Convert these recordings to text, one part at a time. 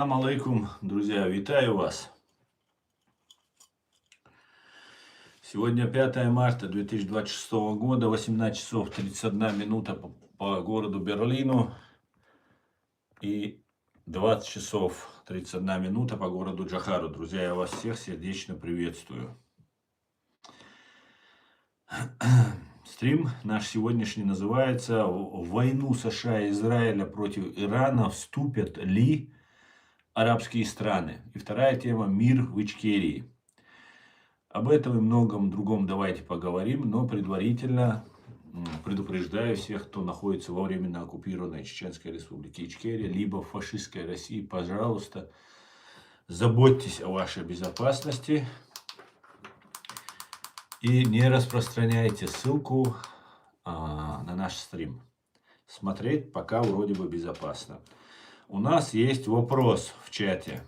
Ассаламу алейкум, друзья, витаю вас. Сегодня 5 марта 2026 года, 18 часов 31 минута по городу Берлину и 20 часов 31 минута по городу Джохару. Друзья, я вас всех сердечно приветствую. Стрим наш сегодняшний называется «В войну США и Израиля против Ирана вступят ли арабские страны?» И вторая тема – «Мир в Ичкерии». Об этом и многом другом давайте поговорим, но предварительно предупреждаю всех, кто находится во временно оккупированной Чеченской Республике Ичкерия, либо в фашистской России, пожалуйста, заботьтесь о вашей безопасности и не распространяйте ссылку на наш стрим. Смотреть пока вроде бы безопасно. У нас есть вопрос в чате.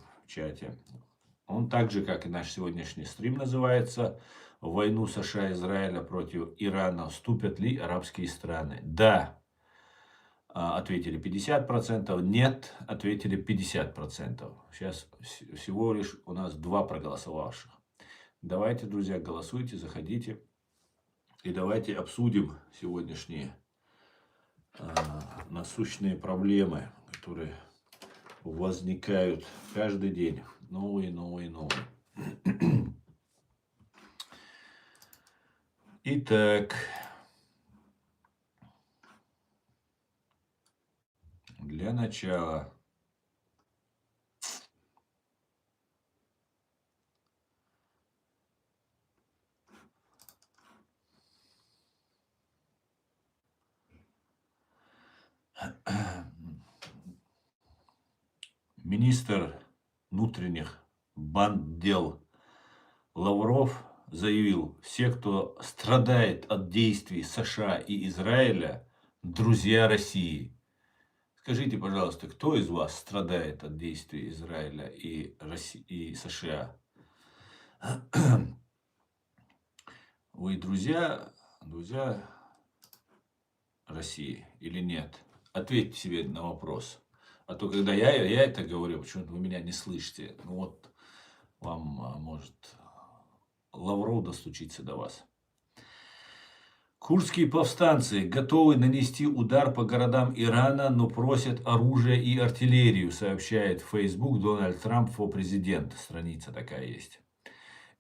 Он так же, как и наш сегодняшний стрим, называется «В войну США и Израиля против Ирана вступят ли арабские страны?» Да, ответили 50%, нет, ответили 50%. Сейчас всего лишь у нас 2 проголосовавших. Давайте, друзья, голосуйте, заходите. И давайте обсудим сегодняшние насущные проблемы, которые возникают каждый день. Новые. Итак, для начала министр внутренних дел Лавров заявил: все, кто страдает от действий США и Израиля, друзья России. Скажите, пожалуйста, кто из вас страдает от действий Израиля и США? Вы друзья России или нет? Ответьте себе на вопрос. А то, когда я это говорю, почему-то вы меня не слышите. Ну вот, вам может Лавров достучиться до вас. Курдские повстанцы готовы нанести удар по городам Ирана, но просят оружие и артиллерию, сообщает в Facebook Дональд Трамп, президент. Страница такая есть.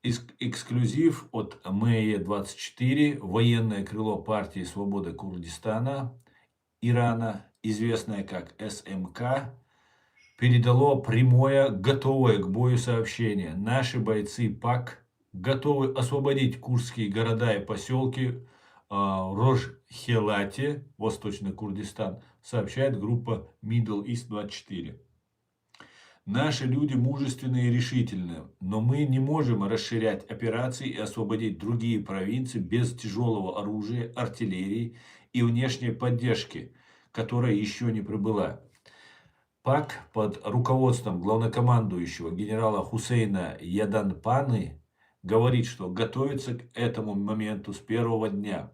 Эксклюзив от МЭИ-24. Военное крыло партии «Свобода Курдистана» Ирана, известное как СМК, передало прямое, готовое к бою сообщение. Наши бойцы ПАК готовы освободить курдские города и поселки в Рожхелате, Восточный Курдистан, сообщает группа Middle East 24. Наши люди мужественные и решительные, но мы не можем расширять операции и освободить другие провинции без тяжелого оружия, артиллерии и внешней поддержки, которая еще не прибыла. ПАК под руководством главнокомандующего генерала Хусейна Яданпаны говорит, что готовится к этому моменту с первого дня.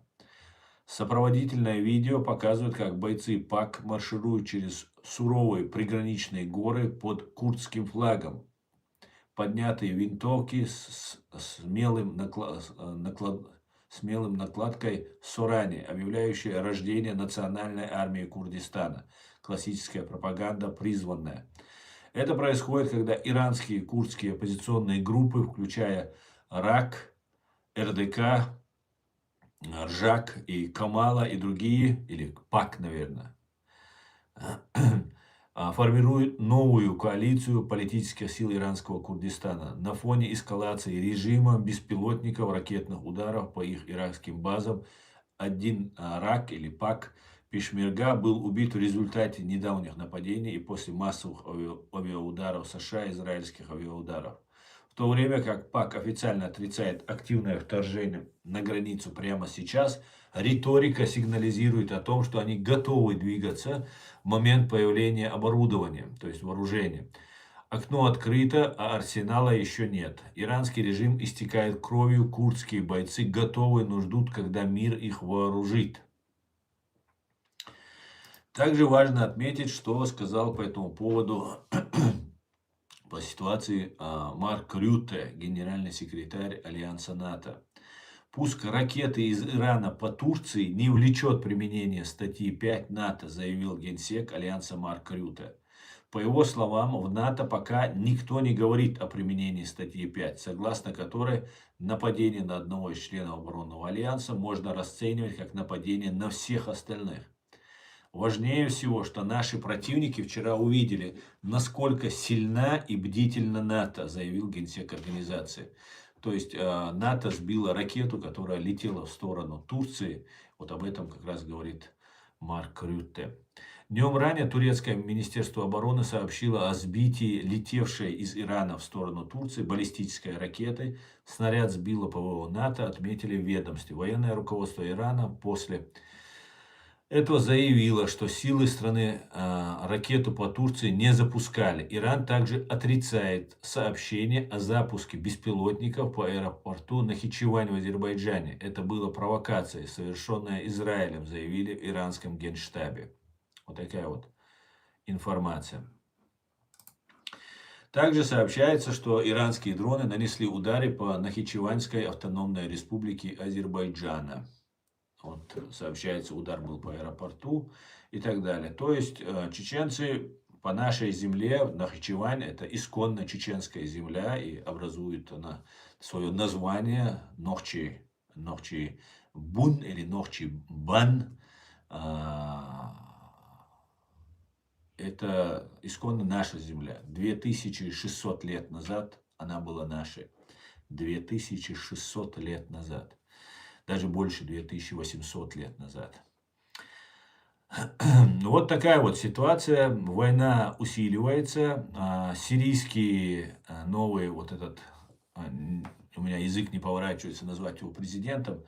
Сопроводительное видео показывает, как бойцы ПАК маршируют через суровые приграничные горы под курдским флагом. Поднятые винтовки с смелым накладкой Сорани, объявляющей рождение национальной армии Курдистана. Классическая пропаганда призванная. Это происходит, когда иранские курдские оппозиционные группы, включая РАК, РДК, Ржак и Камала и другие, или ПАК, наверное, формируют новую коалицию политических сил иранского Курдистана на фоне эскалации режима беспилотников, ракетных ударов по их иракским базам. Один РАК или ПАК Пешмерга был убит в результате недавних нападений и после массовых авиаударов США и израильских авиаударов. В то время как ПАК официально отрицает активное вторжение на границу прямо сейчас, риторика сигнализирует о том, что они готовы двигаться в момент появления оборудования, то есть вооружения. Окно открыто, а арсенала еще нет. Иранский режим истекает кровью, курдские бойцы готовы, но ждут, когда мир их вооружит. Также важно отметить, что сказал по этому поводу по ситуации Марк Рютте, генеральный секретарь Альянса НАТО. Пуск ракеты из Ирана по Турции не влечет применение статьи 5 НАТО, заявил генсек Альянса Марк Рютте. По его словам, в НАТО пока никто не говорит о применении статьи 5, согласно которой нападение на одного из членов оборонного альянса можно расценивать как нападение на всех остальных. Важнее всего, что наши противники вчера увидели, насколько сильна и бдительна НАТО, заявил генсек организации. То есть НАТО сбила ракету, которая летела в сторону Турции. Вот об этом как раз говорит Марк Рютте. Днем ранее турецкое министерство обороны сообщило о сбитии летевшей из Ирана в сторону Турции баллистической ракеты. Снаряд сбило ПВО НАТО, отметили в ведомстве. Военное руководство Ирана после этого заявило, что силы страны ракету по Турции не запускали. Иран также отрицает сообщение о запуске беспилотников по аэропорту Нахичевань в Азербайджане. Это было провокацией, совершенная Израилем, заявили в иранском генштабе. Вот такая вот информация. Также сообщается, что иранские дроны нанесли удары по Нахичеванской автономной республике Азербайджана. Вот, сообщается, удар был по аэропорту и так далее. То есть чеченцы по нашей земле, Нахичевань, это исконно чеченская земля, и образует она свое название Нохчи-Бун или Нохчи-Бан. Это исконно наша земля. 2600 лет назад она была нашей. 2600 лет назад. Даже больше 2800 лет назад. Вот такая вот ситуация. Война усиливается. Сирийский новый вот этот, у меня язык не поворачивается назвать его президентом,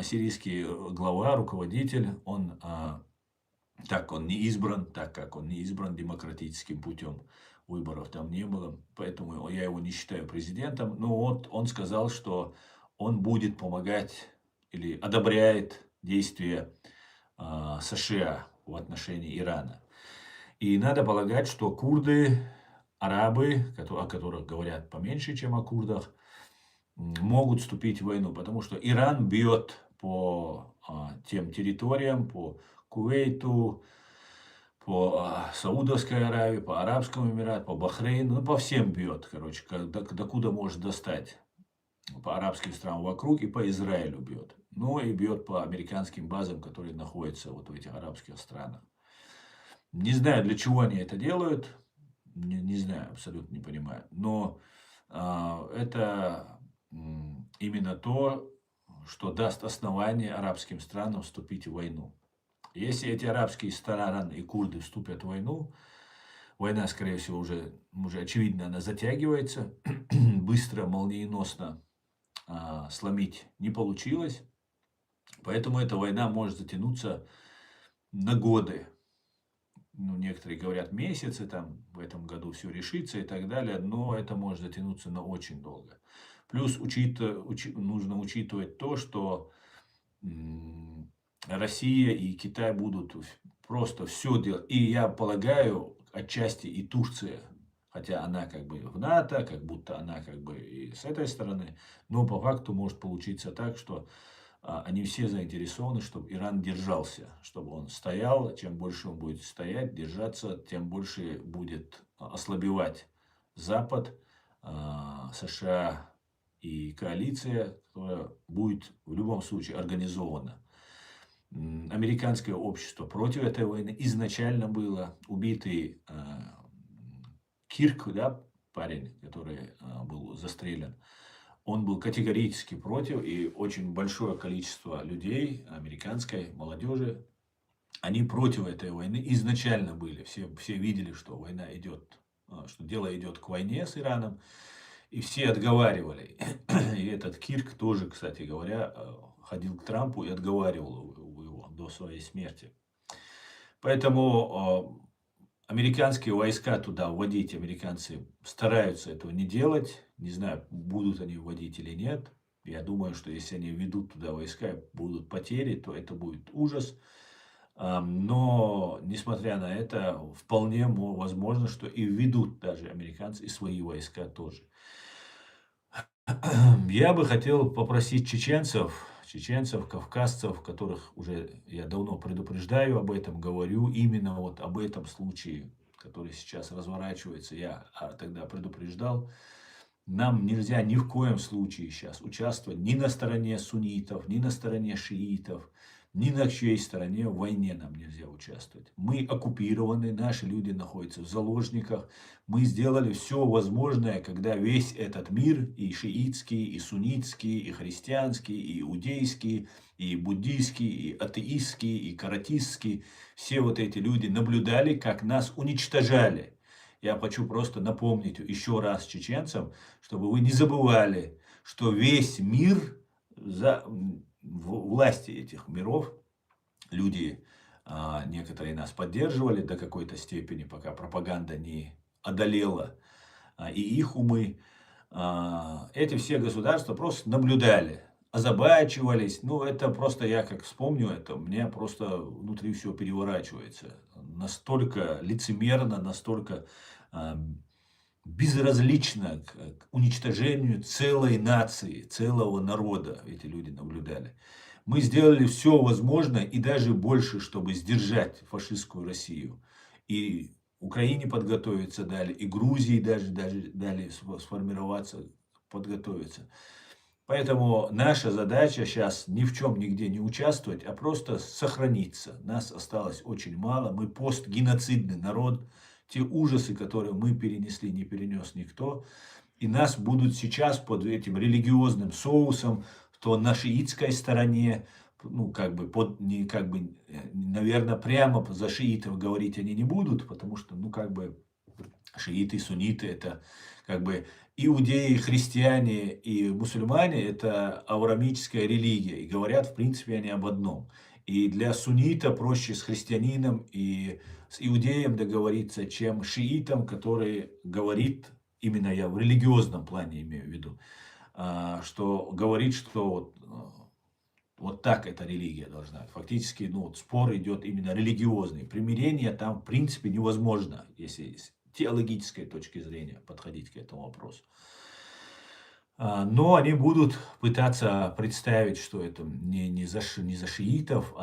сирийский глава, руководитель, он как он не избран демократическим путем, выборов там не было, поэтому я его не считаю президентом. Но вот он сказал, что он будет помогать или одобряет действия США в отношении Ирана. И надо полагать, что курды, арабы, о которых говорят поменьше, чем о курдах, могут вступить в войну, потому что Иран бьет по тем территориям, по Кувейту, по Саудовской Аравии, по Арабскому Эмирату, по Бахрейну, по всем бьет, короче, докуда может достать. По арабским странам вокруг и по Израилю бьет. Ну и бьет по американским базам, которые находятся вот в этих арабских странах. Не знаю, для чего они это делают. Не знаю, абсолютно не понимаю. Но это именно то, что даст основание арабским странам вступить в войну. Если эти арабские страны и курды вступят в войну, война, скорее всего, уже очевидно, она затягивается, быстро, молниеносно сломить не получилось. Поэтому эта война может затянуться на годы. Ну, некоторые говорят месяцы, там в этом году все решится и так далее, но это может затянуться на очень долго. Плюс нужно учитывать то, что Россия и Китай будут просто все делать. И я полагаю, отчасти и Турция, хотя она как бы в НАТО, как будто она как бы и с этой стороны, но по факту может получиться так, что они все заинтересованы, чтобы Иран держался, чтобы он стоял. Чем больше он будет стоять, держаться, тем больше будет ослабевать Запад, США и коалиция, которая будет в любом случае организована. Американское общество против этой войны изначально было. Убитый Кирк, да, парень, который был застрелен, он был категорически против, и очень большое количество людей, американской молодежи, они против этой войны изначально были. Все видели, что война идет, что дело идет к войне с Ираном, и все отговаривали. И этот Кирк тоже, кстати говоря, ходил к Трампу и отговаривал его до своей смерти. Поэтому американские войска туда вводить, американцы стараются этого не делать. Не знаю, будут они вводить или нет. Я думаю, что если они ведут туда войска, будут потери, то это будет ужас. Но, несмотря на это, вполне возможно, что и введут даже американцы и свои войска тоже. Я бы хотел попросить чеченцев, кавказцев, которых уже я давно предупреждаю об этом, говорю именно вот об этом случае, который сейчас разворачивается. Я тогда предупреждал. Нам нельзя ни в коем случае сейчас участвовать ни на стороне суннитов, ни на стороне шиитов, ни на чьей стороне в войне нам нельзя участвовать. Мы оккупированы, наши люди находятся в заложниках. Мы сделали все возможное, когда весь этот мир, и шиитский, и суннитский, и христианский, и иудейский, и буддийский, и атеистский, и каратистский, все вот эти люди наблюдали, как нас уничтожали. Я хочу просто напомнить еще раз чеченцам, чтобы вы не забывали, что весь мир за власти этих миров, люди, некоторые нас поддерживали до какой-то степени, пока пропаганда не одолела и их умы. Эти все государства просто наблюдали, озабачивались. Ну, это просто я как вспомню это, у меня просто внутри все переворачивается. Настолько лицемерно, настолько безразлично к уничтожению целой нации, целого народа эти люди наблюдали. Мы сделали все возможное и даже больше, чтобы сдержать фашистскую Россию. И Украине подготовиться дали, и Грузии даже дали сформироваться, подготовиться. Поэтому наша задача сейчас ни в чем нигде не участвовать, а просто сохраниться. Нас осталось очень мало, мы постгеноцидный народ. Те ужасы, которые мы перенесли, не перенес никто. И нас будут сейчас под этим религиозным соусом, то на шиитской стороне, ну, наверное, прямо за шиитов говорить они не будут, потому что, шииты, сунниты, это иудеи, христиане и мусульмане, это авраамическая религия, и говорят, в принципе, они об одном. И для суннита проще с христианином и с иудеем договориться, чем шиитом, который говорит, именно я в религиозном плане имею в виду, что говорит, что вот так эта религия должна быть. Фактически, спор идет именно религиозный. Примирение там, в принципе, невозможно, если с теологической точки зрения подходить к этому вопросу. Но они будут пытаться представить, что это не за шиитов,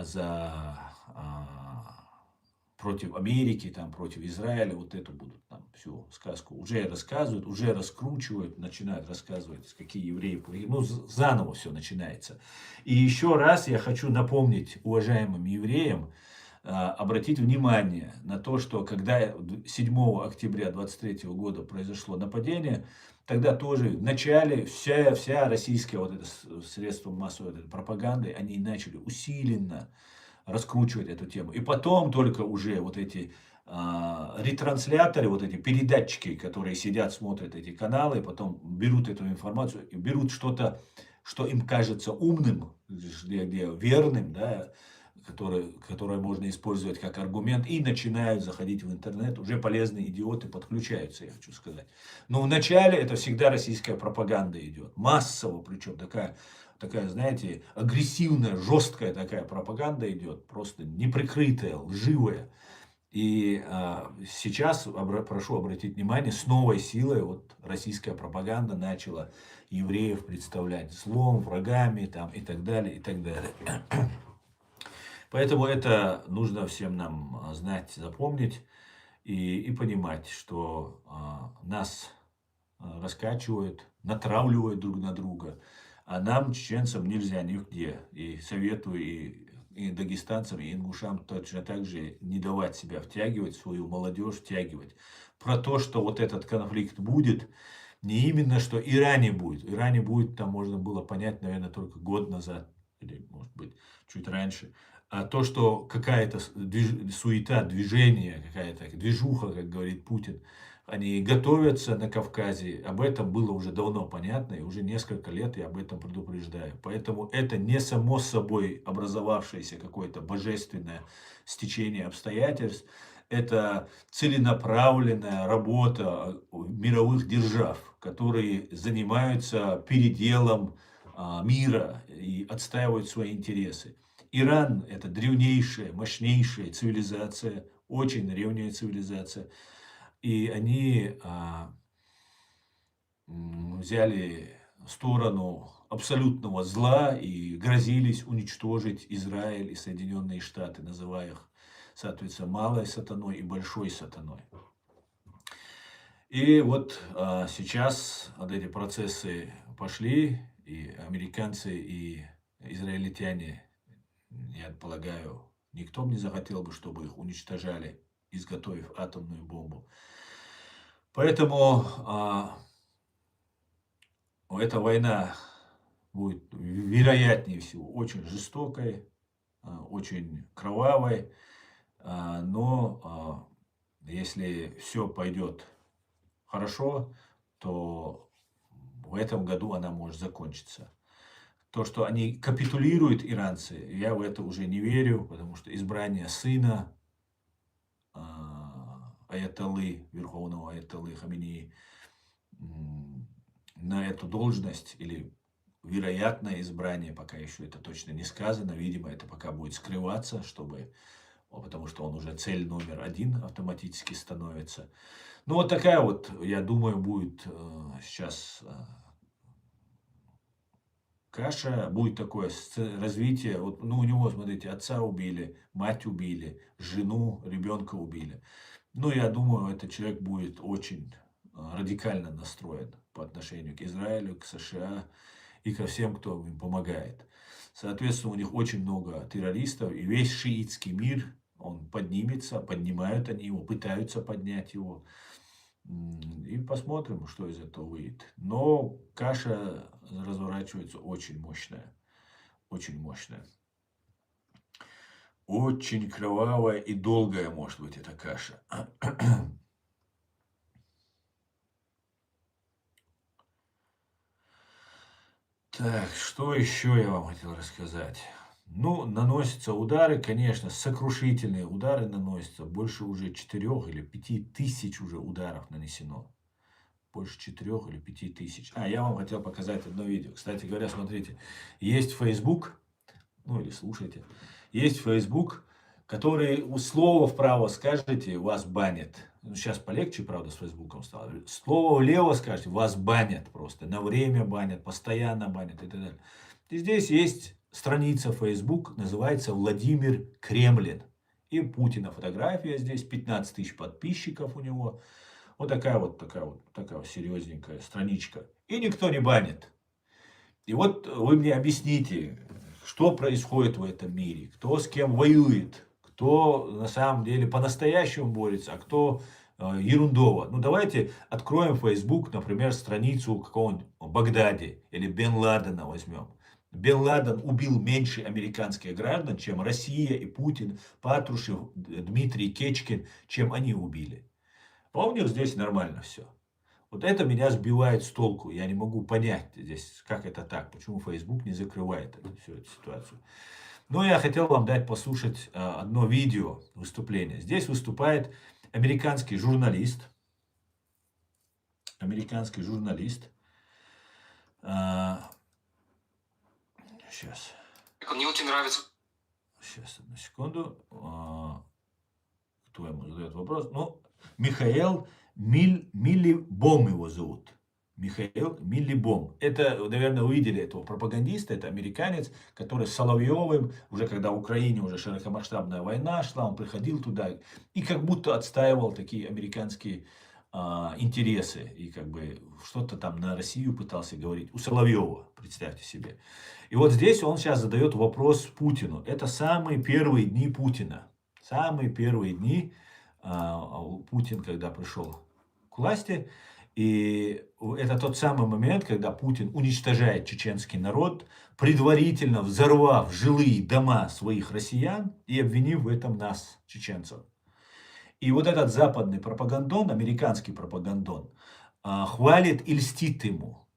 против Америки, против Израиля. Вот эту будут там всю сказку уже рассказывают, уже раскручивают, начинают рассказывать, какие евреи. Заново все начинается. И еще раз я хочу напомнить уважаемым евреям, обратить внимание на то, что когда 7 октября 23 года произошло нападение, тогда тоже в начале вся российская средства массовой пропаганды, они начали усиленно раскручивать эту тему. И потом только уже эти ретрансляторы, эти передатчики, которые сидят, смотрят эти каналы, потом берут эту информацию и берут что-то, что им кажется умным, верным, да, которое можно использовать как аргумент, и начинают заходить в интернет. Уже полезные идиоты подключаются, я хочу сказать. Но вначале это всегда российская пропаганда идет. Массово, причем такая, знаете, агрессивная, жесткая такая пропаганда идет. Просто неприкрытая, лживая. И сейчас, прошу обратить внимание, с новой силой российская пропаганда начала евреев представлять злом, врагами и так далее, и так далее. Поэтому это нужно всем нам знать, запомнить и понимать, что нас раскачивают, натравливают друг на друга, а нам, чеченцам, нельзя нигде. И советую и дагестанцам, и ингушам точно так же не давать себя втягивать, свою молодежь втягивать. Про то, что этот конфликт будет, не именно, что Иране будет. Иране будет, там можно было понять, наверное, только год назад, или, может быть, чуть раньше. А то, что какая-то суета, движение, какая-то движуха, как говорит Путин, они готовятся на Кавказе, об этом было уже давно понятно, и уже несколько лет я об этом предупреждаю. Поэтому это не само собой образовавшееся какое-то божественное стечение обстоятельств, это целенаправленная работа мировых держав, которые занимаются переделом мира и отстаивают свои интересы. Иран – это древнейшая, мощнейшая цивилизация, очень древняя цивилизация. И они взяли сторону абсолютного зла и грозились уничтожить Израиль и Соединенные Штаты, называя их, соответственно, малой сатаной и большой сатаной. И вот сейчас вот эти процессы пошли, и американцы, и израильтяне, я полагаю, никто бы не захотел бы, чтобы их уничтожали, изготовив атомную бомбу. Поэтому эта война будет, вероятнее всего, очень жестокой, очень кровавой, но если все пойдет хорошо, то в этом году она может закончиться. То, что они капитулируют, иранцы, я в это уже не верю, потому что избрание сына аятоллы, верховного аятоллы Хаминеи на эту должность, или вероятное избрание, пока еще это точно не сказано, видимо, это пока будет скрываться, потому что он уже цель номер один автоматически становится. Ну, вот такая вот, я думаю, будет сейчас каша, будет такое развитие. Вот, ну, у него, смотрите, отца убили, мать убили, жену, ребенка убили. Ну, я думаю, этот человек будет очень радикально настроен по отношению к Израилю, к США и ко всем, кто им помогает. Соответственно, у них очень много террористов, и весь шиитский мир, он поднимется, поднимают они его, пытаются поднять его. И посмотрим, что из этого выйдет. Но каша разворачивается очень мощная. Очень мощная. Очень кровавая и долгая может быть эта каша. Так, что еще я вам хотел рассказать? Ну, наносятся удары, конечно, сокрушительные удары наносятся. Больше уже 4 или 5 тысяч уже ударов нанесено. Больше 4 или 5 тысяч. Я вам хотел показать одно видео. Кстати говоря, смотрите, есть Facebook, ну или слушайте, есть Facebook, который слово вправо скажете, вас банят. Ну, сейчас полегче, правда, с Фейсбуком стало. Слово влево скажете, вас банят просто. На время банят, постоянно банят и так далее. И здесь есть страница Facebook, называется Владимир Кремлин. И Путина фотография здесь, 15 тысяч подписчиков у него. Вот такая вот серьезненькая страничка. И никто не банит. И вот вы мне объясните, что происходит в этом мире, кто с кем воюет, кто на самом деле по-настоящему борется, а кто ерундово. Ну, давайте откроем Facebook, например, страницу какого-нибудь Багдади или Бен Ладена возьмем. Бен Ладен убил меньше американских граждан, чем Россия и Путин, Патрушев, Дмитрий Кечкин, чем они убили. А у них здесь нормально все. Вот это меня сбивает с толку. Я не могу понять здесь, как это так, почему Facebook не закрывает всю эту ситуацию. Но я хотел вам дать послушать одно видео выступления. Здесь выступает американский журналист. Сейчас. Мне очень нравится. Сейчас, одну секунду. Кто ему задает вопрос? Ну, Михаил Миллибом его зовут. Михаил Миллибом. Это, наверное, вы видели этого пропагандиста. Это американец, который с Соловьевым, уже когда в Украине уже широкомасштабная война шла, он приходил туда и как будто отстаивал такие американские интересы. И как бы что-то там на Россию пытался говорить. У Соловьева, представьте себе. И вот здесь он сейчас задает вопрос Путину. Это самые первые дни Путина. Самые первые дни Путин, когда пришел к власти. И это тот самый момент, когда Путин уничтожает чеченский народ, предварительно взорвав жилые дома своих россиян и обвинив в этом нас, чеченцев. И вот этот западный пропагандон, американский пропагандон, хвалит и льстит ему.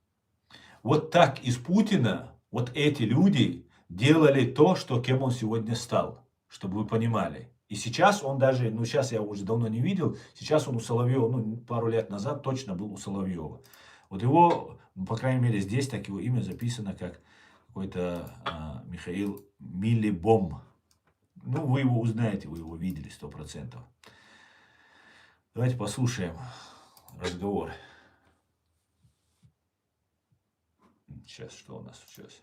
Вот так из Путина вот эти люди делали то, кем он сегодня стал, чтобы вы понимали. И сейчас он даже, сейчас я уже давно не видел, сейчас он у Соловьева, пару лет назад точно был у Соловьева. Вот его, по крайней мере, здесь так его имя записано как какой-то Михаил Милибом. Ну, вы его узнаете, вы его видели 100%. Давайте послушаем разговор. Сейчас, что у нас сейчас?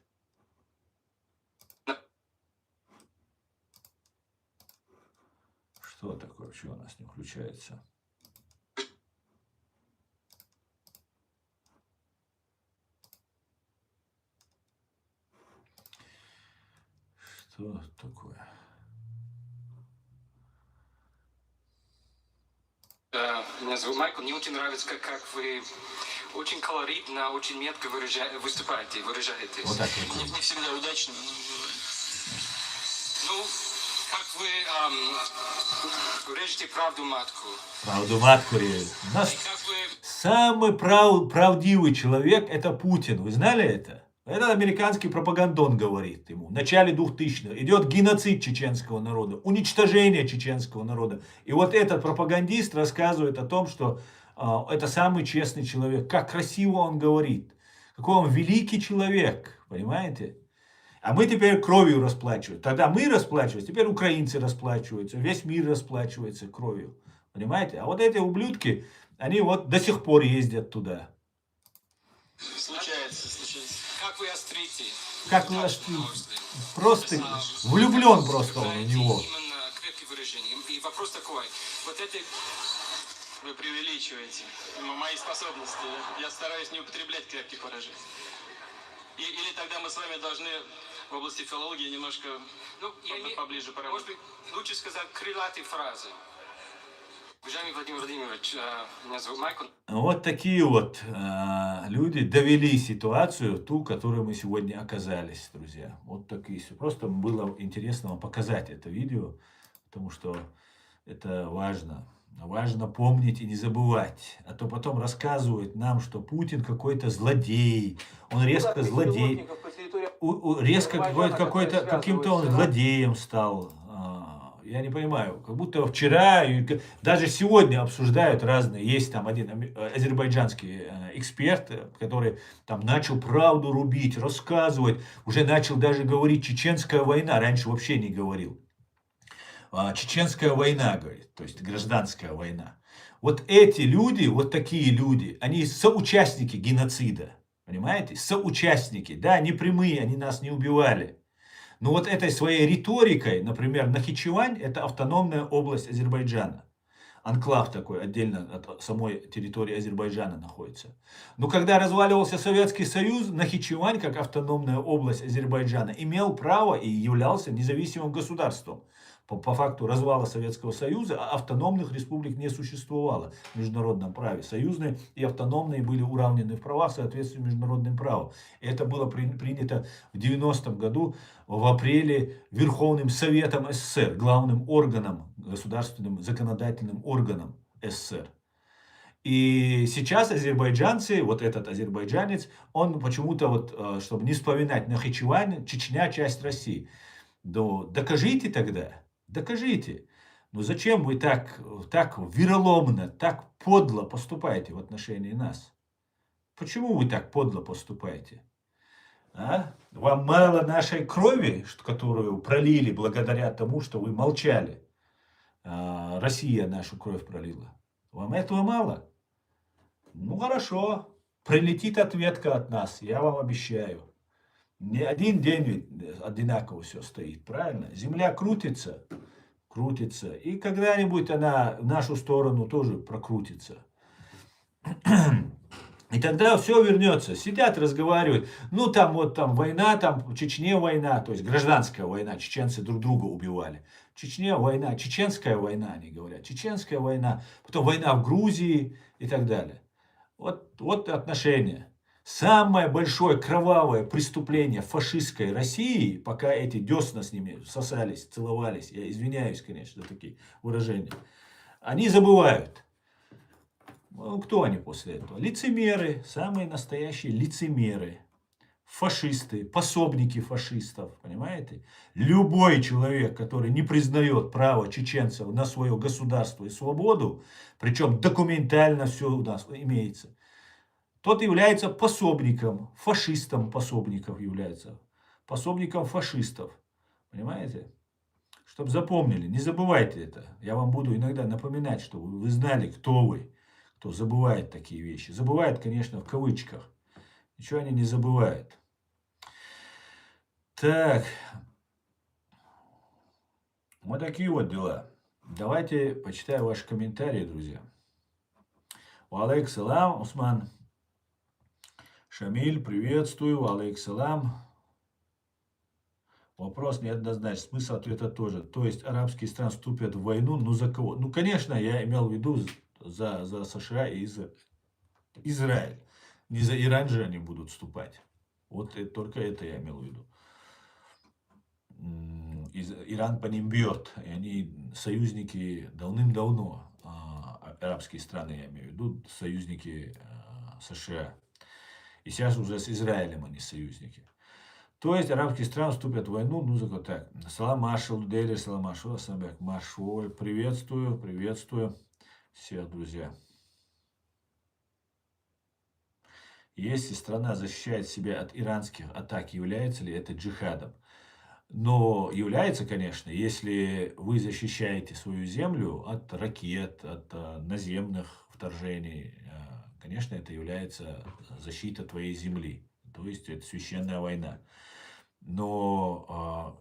Что такое? Почему у нас не включается? Что такое? Меня зовут Майкл. Мне очень нравится, как вы очень колоритно, очень метко выступаете, выражаетесь. Вот так Не всегда удачно, но бывает. Ну, как вы режете правду матку. Правду матку режет. У нас Как вы... самый правдивый человек – это Путин. Вы знали это? Это американский пропагандон говорит ему. В начале 2000-х идет геноцид чеченского народа, уничтожение чеченского народа. И вот этот пропагандист рассказывает о том, что это самый честный человек. Как красиво он говорит. Какой он великий человек. Понимаете? А мы теперь кровью расплачиваемся. Тогда мы расплачиваемся, теперь украинцы расплачиваются. Весь мир расплачивается кровью. Понимаете? А вот эти ублюдки, они вот до сих пор ездят туда. Случается. Как вы острите? Как вы острите? Просто влюблен просто он в него. Именно крепкие выражения. И вопрос такой. Вот это... Вы преувеличиваете мои способности. Я стараюсь не употреблять крепких выражений. Или тогда мы с вами должны в области филологии немножко поближе поработать. Может быть, лучше сказать крылатые фразы. Уважаемый Владимир Владимирович, меня зовут Майкл. Вот такие вот люди довели ситуацию, ту, в которой мы сегодня оказались, друзья. Вот такие. Просто было интересно вам показать это видео, потому что это важно. Важно помнить и не забывать. А то потом рассказывают нам, что Путин какой-то злодей. Он резко злодей. Резко каким-то он злодеем стал. Я не понимаю, как будто вчера, даже сегодня обсуждают разные. Есть там один азербайджанский эксперт, который там начал правду рубить, рассказывать, уже начал даже говорить «чеченская война», раньше вообще не говорил. Чеченская война, говорит, то есть гражданская война. Вот эти люди, вот такие люди, они соучастники геноцида, понимаете? Соучастники, да, не прямые, они нас не убивали. Но вот этой своей риторикой, например, Нахичевань – это автономная область Азербайджана. Анклав такой, отдельно от самой территории Азербайджана находится. Но когда разваливался Советский Союз, Нахичевань, как автономная область Азербайджана, имел право и являлся независимым государством. По факту развала Советского Союза автономных республик не существовало в международном праве. Союзные и автономные были уравнены в правах в соответствии с международным правом. И это было принято в 90-м году, в апреле, Верховным Советом СССР, главным органом, государственным законодательным органом СССР. И сейчас азербайджанцы, вот этот азербайджанец, он почему-то, вот, чтобы не вспоминать Нахичевань, Чечня часть России. Докажите тогда. Докажите. Но зачем вы так вероломно, так подло поступаете в отношении нас? Почему вы так подло поступаете? А? Вам мало нашей крови, которую пролили благодаря тому, что вы молчали? Россия нашу кровь пролила. Вам этого мало? Ну хорошо. Прилетит ответка от нас, я вам обещаю. Не один день ведь одинаково все стоит, правильно? Земля крутится, и когда-нибудь она в нашу сторону тоже прокрутится. И тогда все вернется. Сидят, разговаривают. Ну, там вот там война, там в Чечне война, то есть гражданская война. Чеченцы друг друга убивали. В Чечне война, чеченская война, они говорят. Чеченская война, потом война в Грузии и так далее. Вот отношения. Самое большое кровавое преступление фашистской России, пока эти десна с ними сосались, целовались, я извиняюсь, конечно, за такие выражения, они забывают. Ну, кто они после этого? Лицемеры, самые настоящие лицемеры, фашисты, пособники фашистов, понимаете? Любой человек, который не признает право чеченцев на свое государство и свободу, причем документально все у нас имеется, тот является пособником, фашистом пособников является. пособником фашистов. Понимаете? Чтобы запомнили, не забывайте это. Я вам буду иногда напоминать, чтобы вы знали, кто вы, кто забывает такие вещи. Забывает, конечно, в кавычках. Ничего они не забывают. Так, вот такие вот дела. Давайте почитаю ваши комментарии, друзья. Валейк салам, Усман. Шамиль, приветствую. Валейк салам. Вопрос неоднозначный. Смысл ответа тоже. То есть арабские страны вступят в войну, ну за кого? Ну, конечно, я имел в виду за США и за Израиль. Не за Иран же они будут вступать. Вот только это я имел в виду. Иран по ним бьет. И они союзники давным-давно. Арабские страны, я имею в виду, союзники США. И сейчас уже с Израилем они союзники. То есть арабские страны вступят в войну, ну, за так. Салам Маршал, Дели, салам Маршал, Самбек Маршал. Приветствую, приветствую всех, друзья. Если страна защищает себя от иранских атак, является ли это джихадом? Но является, конечно, если вы защищаете свою землю от ракет, от наземных вторжений. Конечно, это является защитой твоей земли. То есть это священная война. Но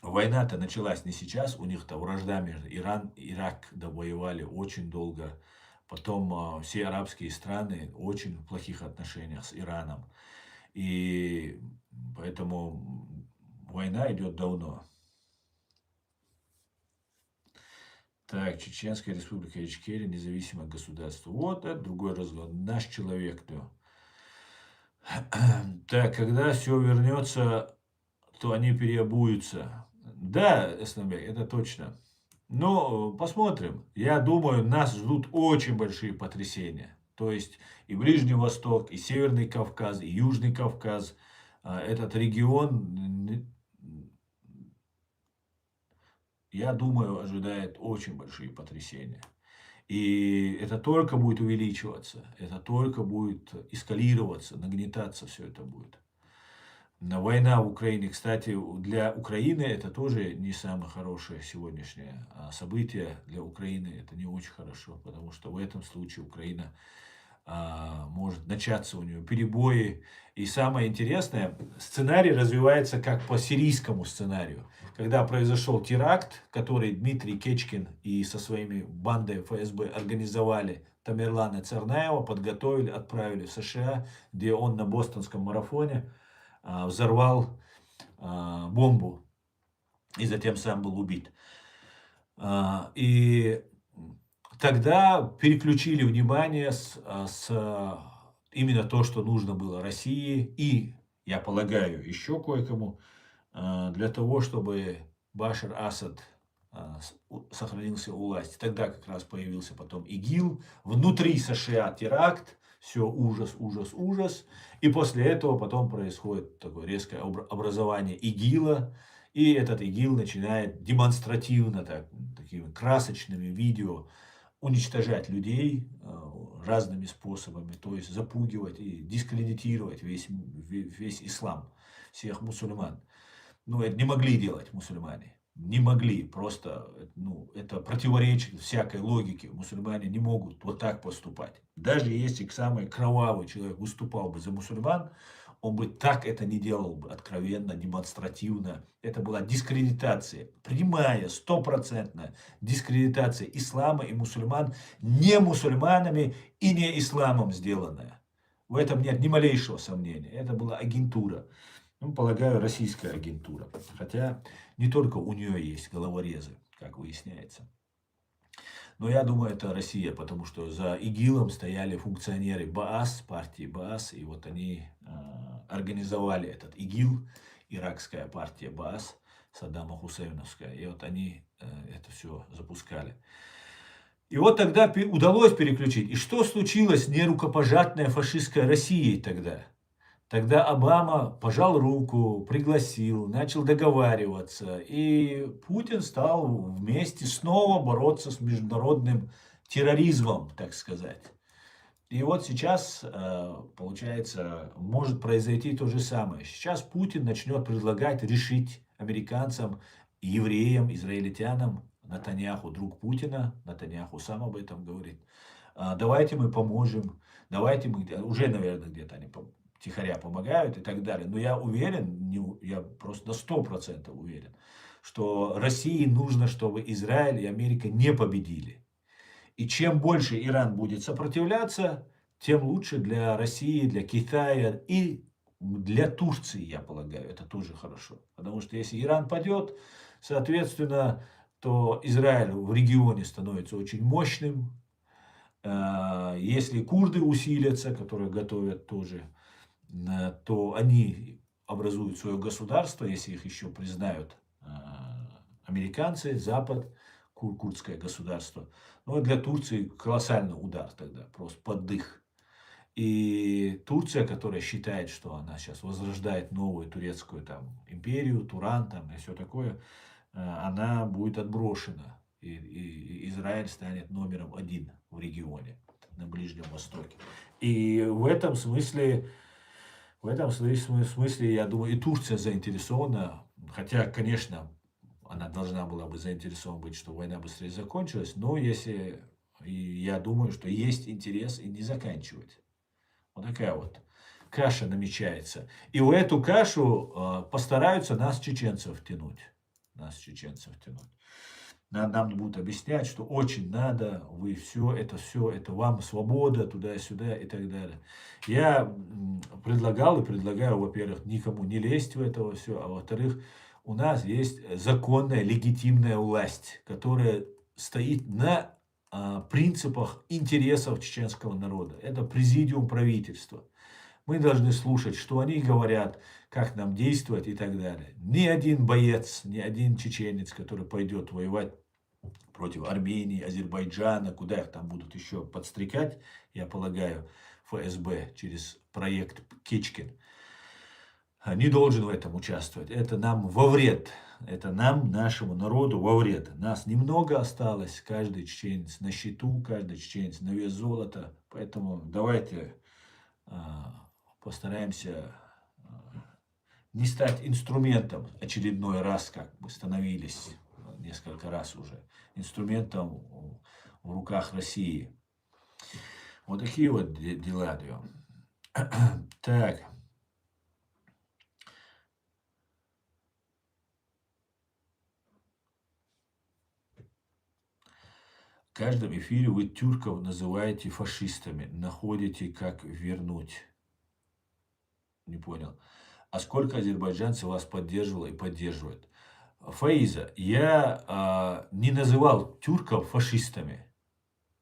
война-то началась не сейчас, у них-то вражда между Иран и Ирак довоевали очень долго. Потом все арабские страны очень в плохих отношениях с Ираном. И поэтому война идет давно. Так, Чеченская республика Ичкерия, независимое государство. Вот это другой разговор. Наш человек, да. Так, когда все вернется, то они переобуются. Да, СНБ, это точно. Но посмотрим. Я думаю, нас ждут очень большие потрясения. То есть и Ближний Восток, и Северный Кавказ, и Южный Кавказ. Этот регион, я думаю, ожидает очень большие потрясения. И это только будет увеличиваться, это только будет эскалироваться, нагнетаться все это будет. Война в Украине, кстати, для Украины это тоже не самое хорошее сегодняшнее событие. Для Украины это не очень хорошо, потому что в этом случае Украина может начаться у нее перебои. И самое интересное, сценарий развивается как по сирийскому сценарию. Когда произошел теракт, который Дмитрий Кечкин и со своими бандой ФСБ организовали, Тамерлана Царнаева подготовили, отправили в США, где он на бостонском марафоне взорвал бомбу и затем сам был убит. И тогда переключили внимание именно то, что нужно было России и, я полагаю, еще кое-кому, для того, чтобы Башар Асад сохранился у власти. Тогда как раз появился потом ИГИЛ, внутри США теракт, все ужас, ужас, ужас. И после этого потом происходит такое резкое образование ИГИЛа. И этот ИГИЛ начинает демонстративно, такими красочными видео уничтожать людей разными способами, то есть запугивать и дискредитировать весь ислам, всех мусульман. Ну, это не могли делать мусульмане. Не могли, просто, это противоречит всякой логике. Мусульмане не могут вот так поступать. Даже если самый кровавый человек выступал бы за мусульман, он бы так это не делал бы, откровенно, демонстративно. Это была дискредитация, прямая, стопроцентная дискредитация ислама и мусульман, не мусульманами и не исламом сделанная. В этом нет ни малейшего сомнения. Это была агентура. Полагаю, российская агентура. Хотя не только у нее есть головорезы, как выясняется. Но я думаю, это Россия, потому что за ИГИЛом стояли функционеры БААС, партии БААС, и вот они организовали этот ИГИЛ, иракская партия БААС, Саддама Хусейновская, и вот они это все запускали. И вот тогда удалось переключить. И что случилось с нерукопожатной фашистской Россией тогда? Тогда Обама пожал руку, пригласил, начал договариваться. И Путин стал вместе снова бороться с международным терроризмом, так сказать. И вот сейчас, получается, может произойти то же самое. Сейчас Путин начнет предлагать решить американцам, евреям, израильтянам, Натаньяху, друг Путина, Натаньяху сам об этом говорит, давайте мы поможем, давайте мы, уже, наверное, где-то они тихоря помогают и так далее. Но я уверен, я просто на 100% уверен, что России нужно, чтобы Израиль и Америка не победили. И чем больше Иран будет сопротивляться, тем лучше для России, для Китая и для Турции, я полагаю, это тоже хорошо. Потому что если Иран падет, соответственно, то Израиль в регионе становится очень мощным. Если курды усилятся, которые готовят тоже, то они образуют свое государство, если их еще признают американцы, Запад, курдское государство. Ну, для Турции колоссальный удар тогда, просто под дых. И Турция, которая считает, что она сейчас возрождает новую турецкую там империю, Туран там и все такое, она будет отброшена. И Израиль станет номером один в регионе, на Ближнем Востоке. И в этом смысле, я думаю, и Турция заинтересована, хотя, конечно, она должна была бы заинтересована быть, чтобы война быстрее закончилась, но я думаю, что есть интерес и не заканчивать. Вот такая вот каша намечается. И в эту кашу постараются нас, чеченцев, втянуть. Нам будут объяснять, что очень надо, вы все, это вам свобода, туда-сюда и так далее. Я предлагал и предлагаю, во-первых, никому не лезть в это все, а во-вторых, у нас есть законная, легитимная власть, которая стоит на принципах интересов чеченского народа. Это президиум правительства. Мы должны слушать, что они говорят, как нам действовать и так далее. Ни один боец, ни один чеченец, который пойдет воевать против Армении, Азербайджана, куда их там будут еще подстрекать, я полагаю, ФСБ через проект Кечкин, не должен в этом участвовать. Это нам во вред. Это нам, нашему народу, во вред. Нас немного осталось, каждый чеченец на счету, каждый чеченец на вес золота. Поэтому давайте постараемся не стать инструментом очередной раз, как мы становились несколько раз уже, инструментом в руках России. Вот такие вот дела. Так. В каждом эфире вы тюрков называете фашистами. Находите, как вернуть. Не понял. А сколько азербайджанцев вас поддерживало и поддерживает? Фаиза, я не называл тюрков фашистами.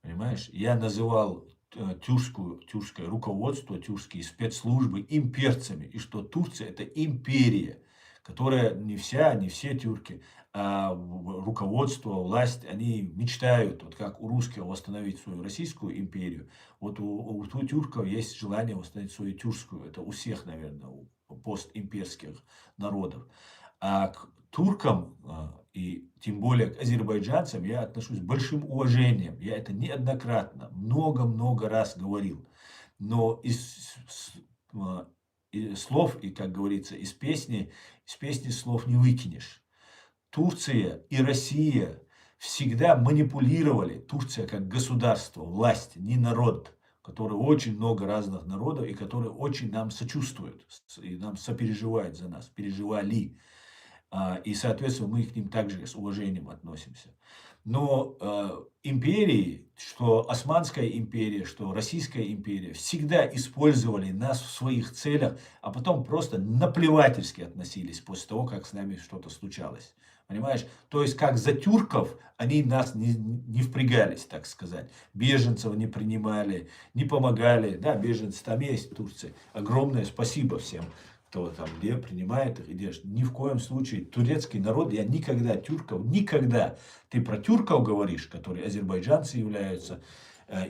Понимаешь? Я называл тюркское руководство, тюркские спецслужбы имперцами. И что Турция это империя, которая не все тюрки, а руководство, власть, они мечтают, вот как у русских восстановить свою российскую империю, вот у тюрков есть желание восстановить свою тюркскую. Это у всех, наверное, у постимперских народов. А к туркам и тем более к азербайджанцам я отношусь с большим уважением. Я это неоднократно, много-много раз говорил. Но из слов, и как говорится, из песни слов не выкинешь. Турция и Россия всегда манипулировали. Турция как государство, власть, не народ, который очень много разных народов и которые очень нам сочувствуют и нам сопереживают за нас, переживали. И, соответственно, мы к ним также с уважением относимся. Но империи, что Османская империя, что Российская империя, всегда использовали нас в своих целях, а потом просто наплевательски относились после того, как с нами что-то случалось. Понимаешь? То есть, как за тюрков, они нас не впрягались, так сказать. Беженцев не принимали, не помогали. Да, беженцы там есть в Турции. Огромное спасибо всем, кто там где принимает их и держит. Ни в коем случае турецкий народ, я никогда никогда. Ты про тюрков говоришь, которые азербайджанцы являются,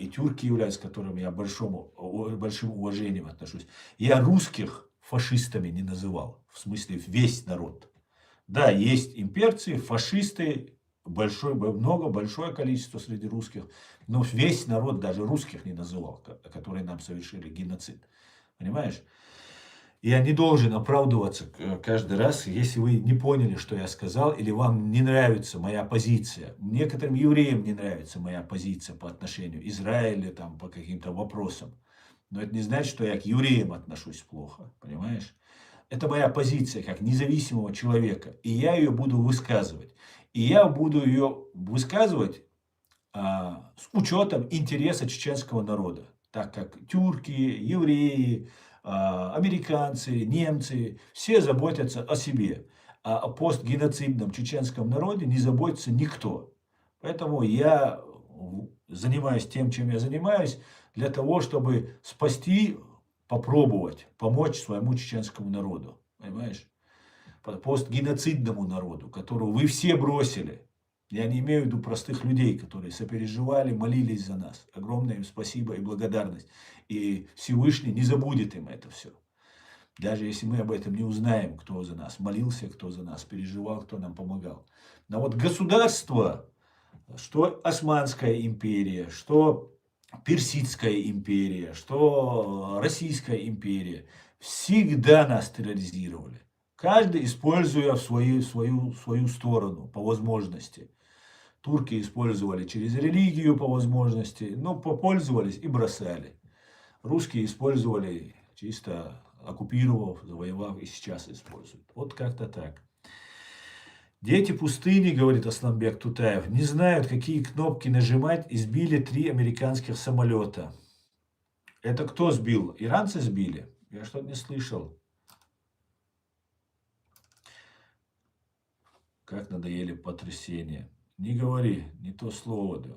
и тюрки являются, к которым я большим уважением отношусь. Я русских фашистами не называл, в смысле весь народ. Да, есть имперцы, фашисты, большое количество среди русских, но весь народ даже русских не называл, которые нам совершили геноцид. Понимаешь? Я не должен оправдываться каждый раз, если вы не поняли, что я сказал, или вам не нравится моя позиция. Некоторым евреям не нравится моя позиция по отношению к Израилю, там, по каким-то вопросам. Но это не значит, что я к евреям отношусь плохо, понимаешь? Это моя позиция как независимого человека, и я ее буду высказывать. И я буду ее высказывать с учетом интереса чеченского народа, так как тюрки, евреи, американцы, немцы, все заботятся о себе. А о постгеноцидном чеченском народе не заботится никто. Поэтому я занимаюсь тем, чем я занимаюсь, для того, чтобы спасти, попробовать помочь своему чеченскому народу. Понимаешь? Постгеноцидному народу, которого вы все бросили. Я не имею в виду простых людей, которые сопереживали, молились за нас. Огромное им спасибо и благодарность. И Всевышний не забудет им это все. Даже если мы об этом не узнаем, кто за нас молился, кто за нас переживал, кто нам помогал. Но вот государство, что Османская империя, что Персидская империя, что Российская империя, всегда нас терроризировали. Каждый используя свою сторону по возможности. Турки использовали через религию по возможности, но попользовались и бросали. Русские использовали чисто оккупировав, завоевав и сейчас используют. Вот как-то так. Дети пустыни, говорит Асланбек Тутаев, не знают, какие кнопки нажимать, и сбили 3 американских самолета. Это кто сбил? Иранцы сбили? Я что-то не слышал. Как надоели потрясения. Не говори, не то слово, да.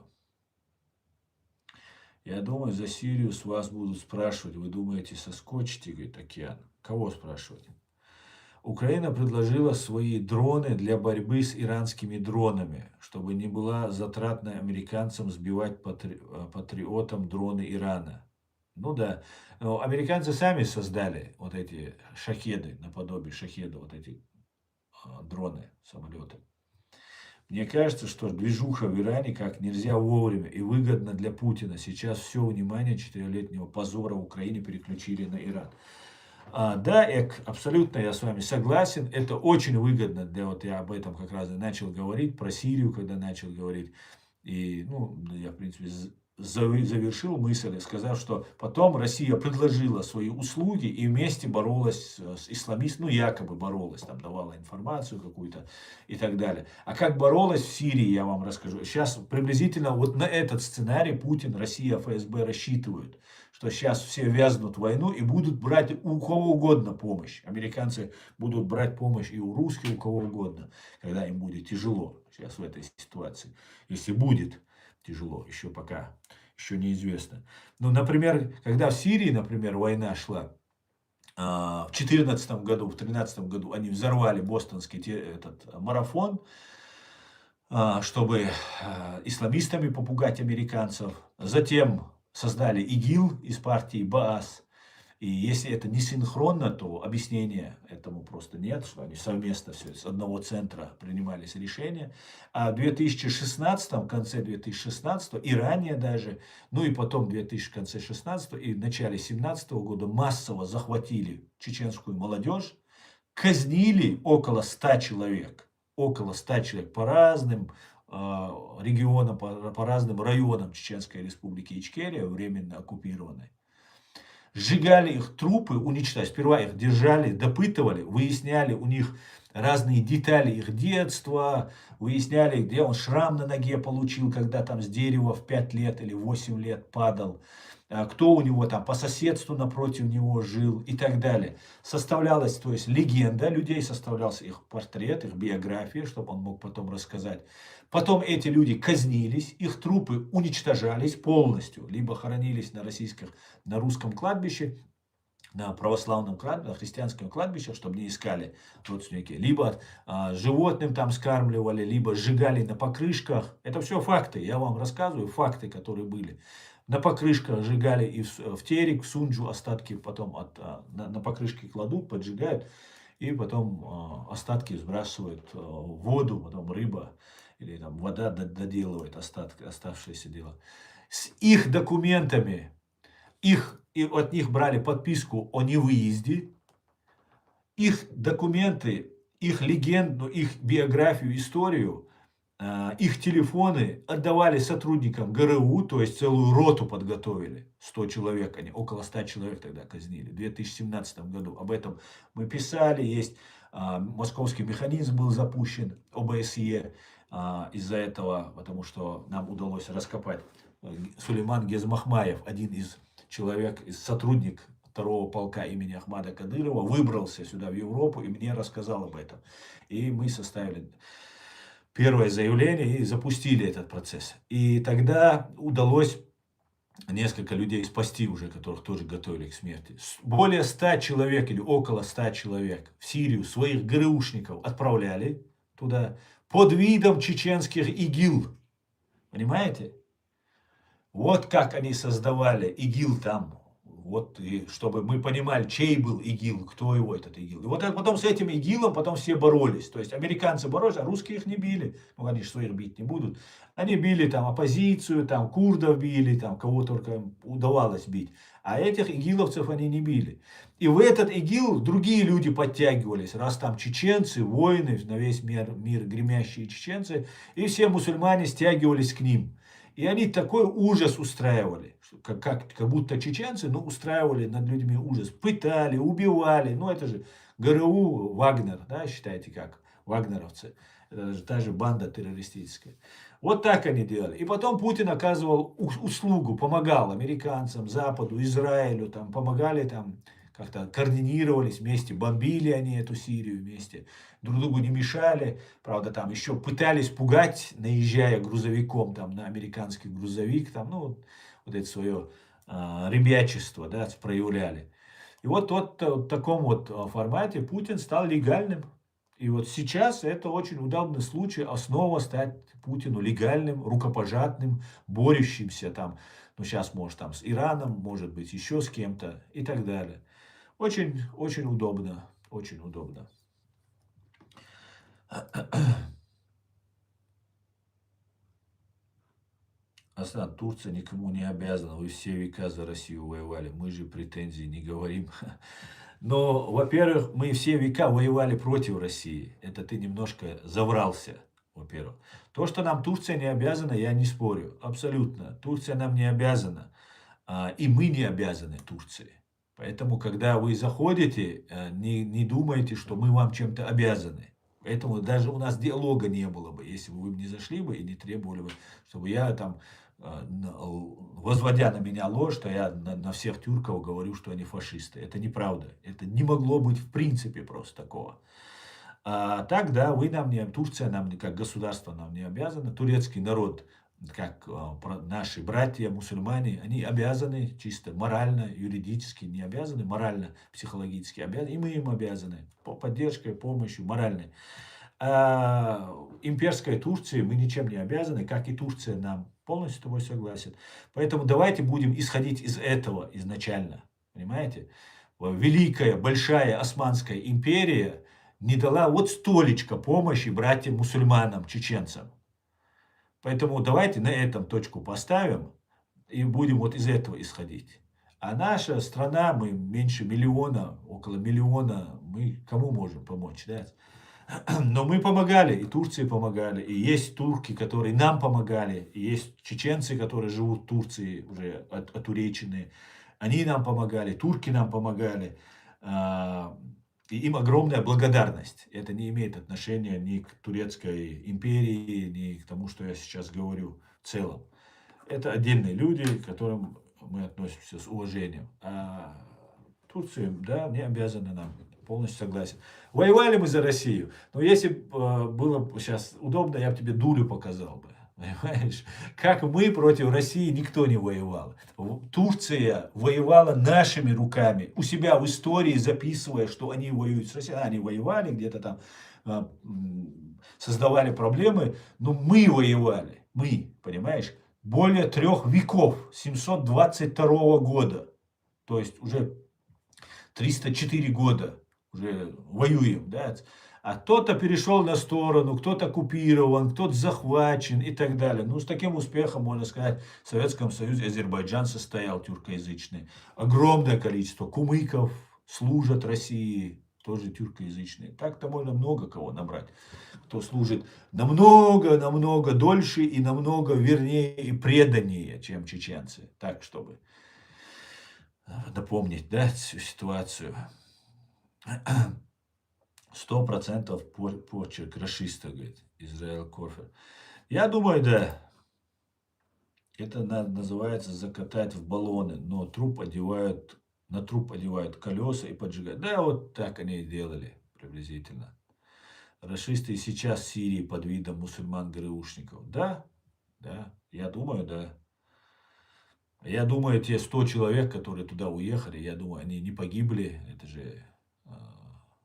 Я думаю, за Сирию с вас будут спрашивать. Вы думаете, соскочите, говорит Океан? Кого спрашивать? Украина предложила свои дроны для борьбы с иранскими дронами, чтобы не была затратной американцам сбивать патриотам дроны Ирана. Ну да, но американцы сами создали вот эти шахеды, наподобие шахеда, вот эти дроны, самолеты. Мне кажется, что движуха в Иране как нельзя вовремя и выгодно для Путина. Сейчас все внимание 4-летнего позора Украины переключили на Иран. Да, абсолютно я с вами согласен. Это очень выгодно для, вот я об этом как раз и начал говорить, про Сирию, когда начал говорить. И, ну, я, в принципе, завершил мысль, сказав, что потом Россия предложила свои услуги и вместе боролась с исламистами, ну, якобы боролась, там давала информацию какую-то и так далее. А как боролась в Сирии, я вам расскажу. Сейчас приблизительно вот на этот сценарий Путин, Россия, ФСБ рассчитывают, что сейчас все вязнут в войну и будут брать у кого угодно помощь. Американцы будут брать помощь и у русских, у кого угодно, когда им будет тяжело сейчас в этой ситуации. Если будет тяжело, еще пока, еще неизвестно. Ну, например, когда в Сирии, например, война шла, в 2014 году, в 2013 году они взорвали бостонский этот марафон, чтобы исламистами попугать американцев. Затем создали ИГИЛ из партии Баас. И если это не синхронно, то объяснения этому просто нет, что они совместно все с одного центра принимались решения. А в 2016, в конце 2016 и ранее даже, ну и потом в конце 2016 и в начале 2017 года массово захватили чеченскую молодежь, казнили около 100 человек. Около 100 человек по разным регионам, по разным районам Чеченской республики Ичкерия, временно оккупированной. Сжигали их трупы, уничтожали. Сперва их держали, допытывали, выясняли у них разные детали их детства, выясняли, где он шрам на ноге получил, когда там с дерева в 5 лет или 8 лет падал, кто у него там по соседству напротив него жил и так далее. Составлялась, то есть легенда людей, составлялся их портрет, их биография, чтобы он мог потом рассказать. Потом эти люди казнились, их трупы уничтожались полностью, либо хоронились на русском кладбище, на православном кладбище, на христианском кладбище, чтобы не искали родственники, либо животным там скармливали, либо сжигали на покрышках. Это все факты, я вам рассказываю, факты, которые были. На покрышках сжигали и в терек, в Сунджу остатки потом на покрышки кладут, поджигают, и потом остатки сбрасывают в воду, потом рыба или там вода доделывает оставшееся дело. С их документами, и от них брали подписку о невыезде, их документы, их легенду, их биографию, историю, их телефоны отдавали сотрудникам ГРУ, то есть целую роту подготовили. 100 человек, они около 100 человек тогда казнили, в 2017 году. Об этом мы писали, есть московский механизм был запущен, ОБСЕ, из-за этого, потому что нам удалось раскопать. Сулейман Гезмахмаев, один из человек, сотрудник 2-го полка имени Ахмада Кадырова, выбрался сюда, в Европу, и мне рассказал об этом. И мы составили первое заявление и запустили этот процесс. И тогда удалось несколько людей спасти уже, которых тоже готовили к смерти. Более 100 человек или около 100 человек в Сирию своих ГРУшников отправляли туда под видом чеченских ИГИЛ. Понимаете? Вот как они создавали ИГИЛ там. Вот, и чтобы мы понимали, чей был ИГИЛ, кто его этот ИГИЛ. И вот потом с этим ИГИЛом потом все боролись. То есть американцы боролись, а русские их не били. Ну, они же своих бить не будут. Они били там оппозицию, там курдов били, там кого только им удавалось бить. А этих игиловцев они не били. И в этот ИГИЛ другие люди подтягивались. Раз там чеченцы, воины, на весь мир гремящие чеченцы. И все мусульмане стягивались к ним. И они такой ужас устраивали, как будто чеченцы, но устраивали над людьми ужас. Пытали, убивали. Ну, это же ГРУ, Вагнер, да, считайте как, вагнеровцы. Это же та же банда террористическая. Вот так они делали. И потом Путин оказывал услугу, помогал американцам, Западу, Израилю, там, помогали там, как-то координировались вместе, бомбили они эту Сирию вместе, друг другу не мешали. Правда, там еще пытались пугать, наезжая грузовиком там, на американский грузовик, там, ну, вот это свое ребячество, да, проявляли. И вот в таком вот формате Путин стал легальным. И вот сейчас это очень удобный случай снова стать Путину легальным, рукопожатным, борющимся там, ну сейчас может там с Ираном, может быть еще с кем-то и так далее. Очень, очень удобно, очень удобно. Асад, Турция никому не обязана, вы все века за Россию воевали, мы же претензий не говорим. Но, во-первых, мы все века воевали против России, это ты немножко заврался, во-первых. То, что нам Турция не обязана, я не спорю, абсолютно. Турция нам не обязана, и мы не обязаны Турции. Поэтому, когда вы заходите, не думайте, что мы вам чем-то обязаны. Поэтому даже у нас диалога не было бы, если бы вы не зашли бы и не требовали бы, чтобы я там, возводя на меня ложь, что я на всех тюрков говорю, что они фашисты. Это неправда. Это не могло быть в принципе просто такого. Так, да, вы нам не, Турция нам как государство нам не обязана, турецкий народ, как наши братья, мусульмане, они обязаны чисто морально, юридически не обязаны, морально, психологически обязаны, и мы им обязаны по поддержке, помощью моральной. Имперской Турции мы ничем не обязаны, как и Турция нам. Полностью с тобой согласен. Поэтому давайте будем исходить из этого изначально. Понимаете? Великая, большая Османская империя не дала вот столечко помощи братьям-мусульманам, чеченцам. Поэтому давайте на этом точку поставим и будем вот из этого исходить. А наша страна, мы меньше миллиона, около миллиона, мы кому можем помочь, да? Но мы помогали, и Турции помогали, и есть турки, которые нам помогали, и есть чеченцы, которые живут в Турции, уже отуреченные, они нам помогали, турки нам помогали. И им огромная благодарность. Это не имеет отношения ни к турецкой империи, ни к тому, что я сейчас говорю в целом. Это отдельные люди, к которым мы относимся с уважением. А Турция, да, не обязана нам. Полностью согласен. Воевали мы за Россию. Но если бы было сейчас удобно, я бы тебе дулю показал бы. Понимаешь? Как мы против России никто не воевал. Турция воевала нашими руками. У себя в истории записывая, что они воюют с Россией. Они воевали, где-то там создавали проблемы. Но мы воевали. Мы, понимаешь? Более 3 веков. 722 года. То есть уже 304 года уже воюем. Да? А кто-то перешел на сторону, кто-то оккупирован, кто-то захвачен и так далее. Ну, с таким успехом, можно сказать, в Советском Союзе Азербайджан состоял тюркоязычный. Огромное количество кумыков служат России, тоже тюркоязычные. Так-то можно много кого набрать, кто служит намного дольше и намного вернее и преданнее, чем чеченцы. Так, чтобы напомнить, да, всю ситуацию. 100% почерк расиста, говорит Израиль Корфер. Я думаю, да. Это называется закатать в баллоны, но на труп одевают колеса и поджигают. Да, вот так они и делали приблизительно. Расисты и сейчас в Сирии под видом мусульман-ГРУшников. Да, я думаю, да. Я думаю, те 100 человек, которые туда уехали, я думаю, они не погибли. Это же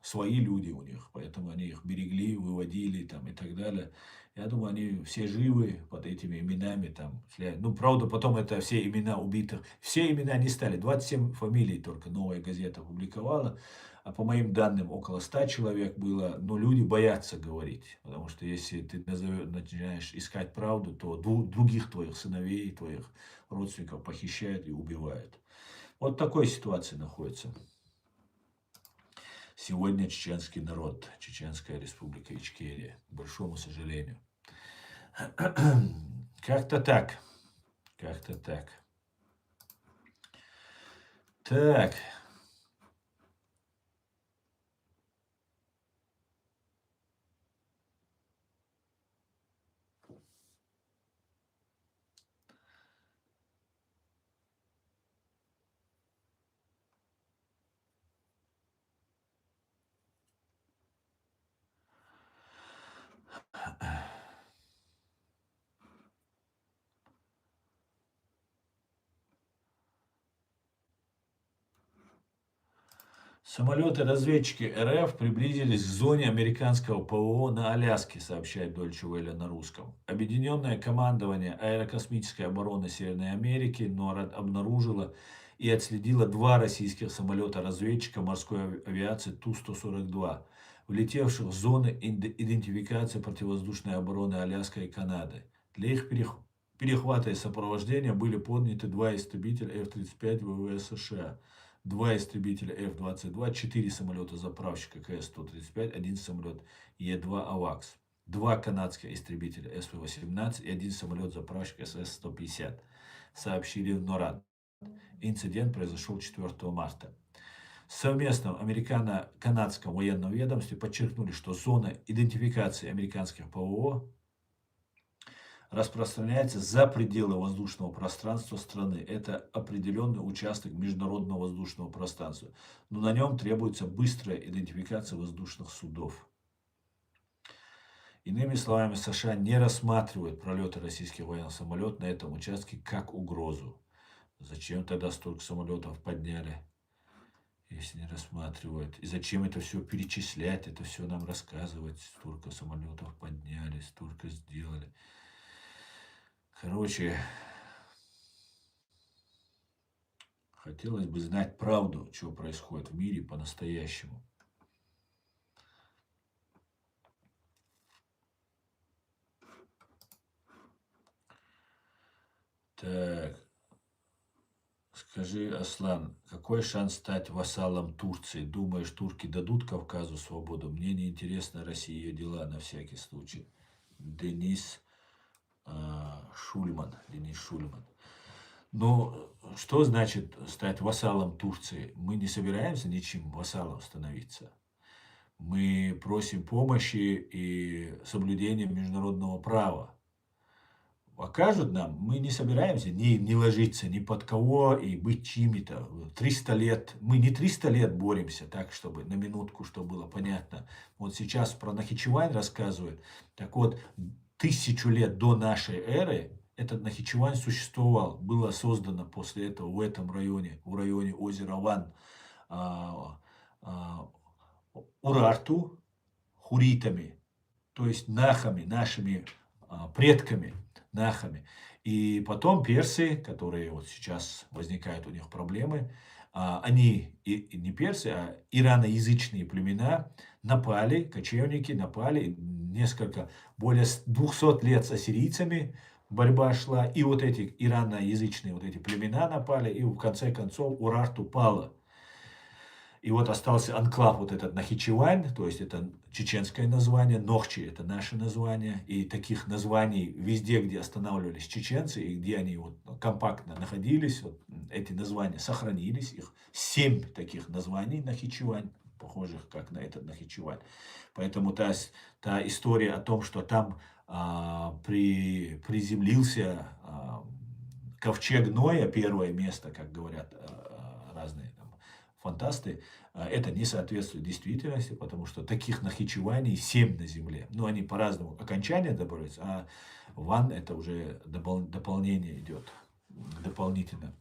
свои люди у них, поэтому они их берегли, выводили там и так далее. Я думаю, они все живы под этими именами там. Ну, правда, потом это все имена убитых. Все имена не стали. 27 фамилий только «Новая газета» опубликовала. А по моим данным, около 100 человек было. Но люди боятся говорить. Потому что если ты начинаешь искать правду, то других твоих сыновей, твоих родственников похищают и убивают. Вот в такой ситуации находится сегодня чеченский народ, Чеченская республика Ичкерия, к большому сожалению. Как-то так. Как-то так. Так. Самолеты-разведчики РФ приблизились к зоне американского ПВО на Аляске, сообщает Deutsche Welle на русском. Объединенное командование аэрокосмической обороны Северной Америки НОРАД обнаружило и отследило 2 российских самолета-разведчика морской авиации Ту-142, влетевших в зоны идентификации противовоздушной обороны Аляски и Канады. Для их перехвата и сопровождения были подняты 2 истребителя F-35 ВВС США, 2 истребителя F-22, 4 самолета-заправщика КС-135, 1 самолет Е-2 АВАКС, 2 канадских истребителя СВ-18 и 1 самолет-заправщик СС-150, сообщили в НОРАД. Инцидент произошел 4 марта. В совместном американо-канадском военном ведомстве подчеркнули, что зона идентификации американских ПВО распространяется за пределы воздушного пространства страны. Это определенный участок международного воздушного пространства, но на нем требуется быстрая идентификация воздушных судов. Иными словами, США не рассматривают пролеты российских военных самолетов на этом участке как угрозу. Зачем тогда столько самолетов подняли, если не рассматривают? И зачем это все перечислять, это все нам рассказывать? Столько самолетов подняли, столько сделали. Короче, хотелось бы знать правду, что происходит в мире по-настоящему. Так, скажи, Аслан, какой шанс стать вассалом Турции? Думаешь, турки дадут Кавказу свободу? Мне не интересна Россия, ее дела на всякий случай. Денис Шульман. Но что значит стать вассалом Турции? Мы не собираемся ничем вассалом становиться. Мы просим помощи и соблюдения международного права. Окажут нам, мы не собираемся не ложиться ни под кого и быть чьими-то. 300 лет, мы не 300 лет боремся, так, чтобы на минутку, чтобы было понятно. Вот сейчас про Нахичевань рассказывают. Так вот, 1000 лет до нашей эры этот Нахичевань существовал. Было создано после этого в этом районе, в районе озера Ван, Урарту, хуритами, то есть нахами, нашими предками, нахами. И потом персы, которые вот сейчас возникают у них проблемы, они, и не персы, а ираноязычные племена, напали, кочевники напали, более 200 лет с ассирийцами борьба шла, и вот эти ираноязычные вот эти племена напали, и в конце концов Урарту пала. И вот остался анклав вот этот Нахичевань, то есть это чеченское название, Нохчи это наше название, и таких названий везде, где останавливались чеченцы, и где они вот компактно находились, вот эти названия сохранились, их 7 таких названий Нахичевань, похожих как на этот Нахичевань. Поэтому та история о том, что там приземлился ковчег Ноя, первое место, как говорят разные фантасты, это не соответствует действительности, потому что таких нахичеваний 7 на Земле. Ну, они по-разному окончания добавляются, а ван это уже дополнение идет, дополнительно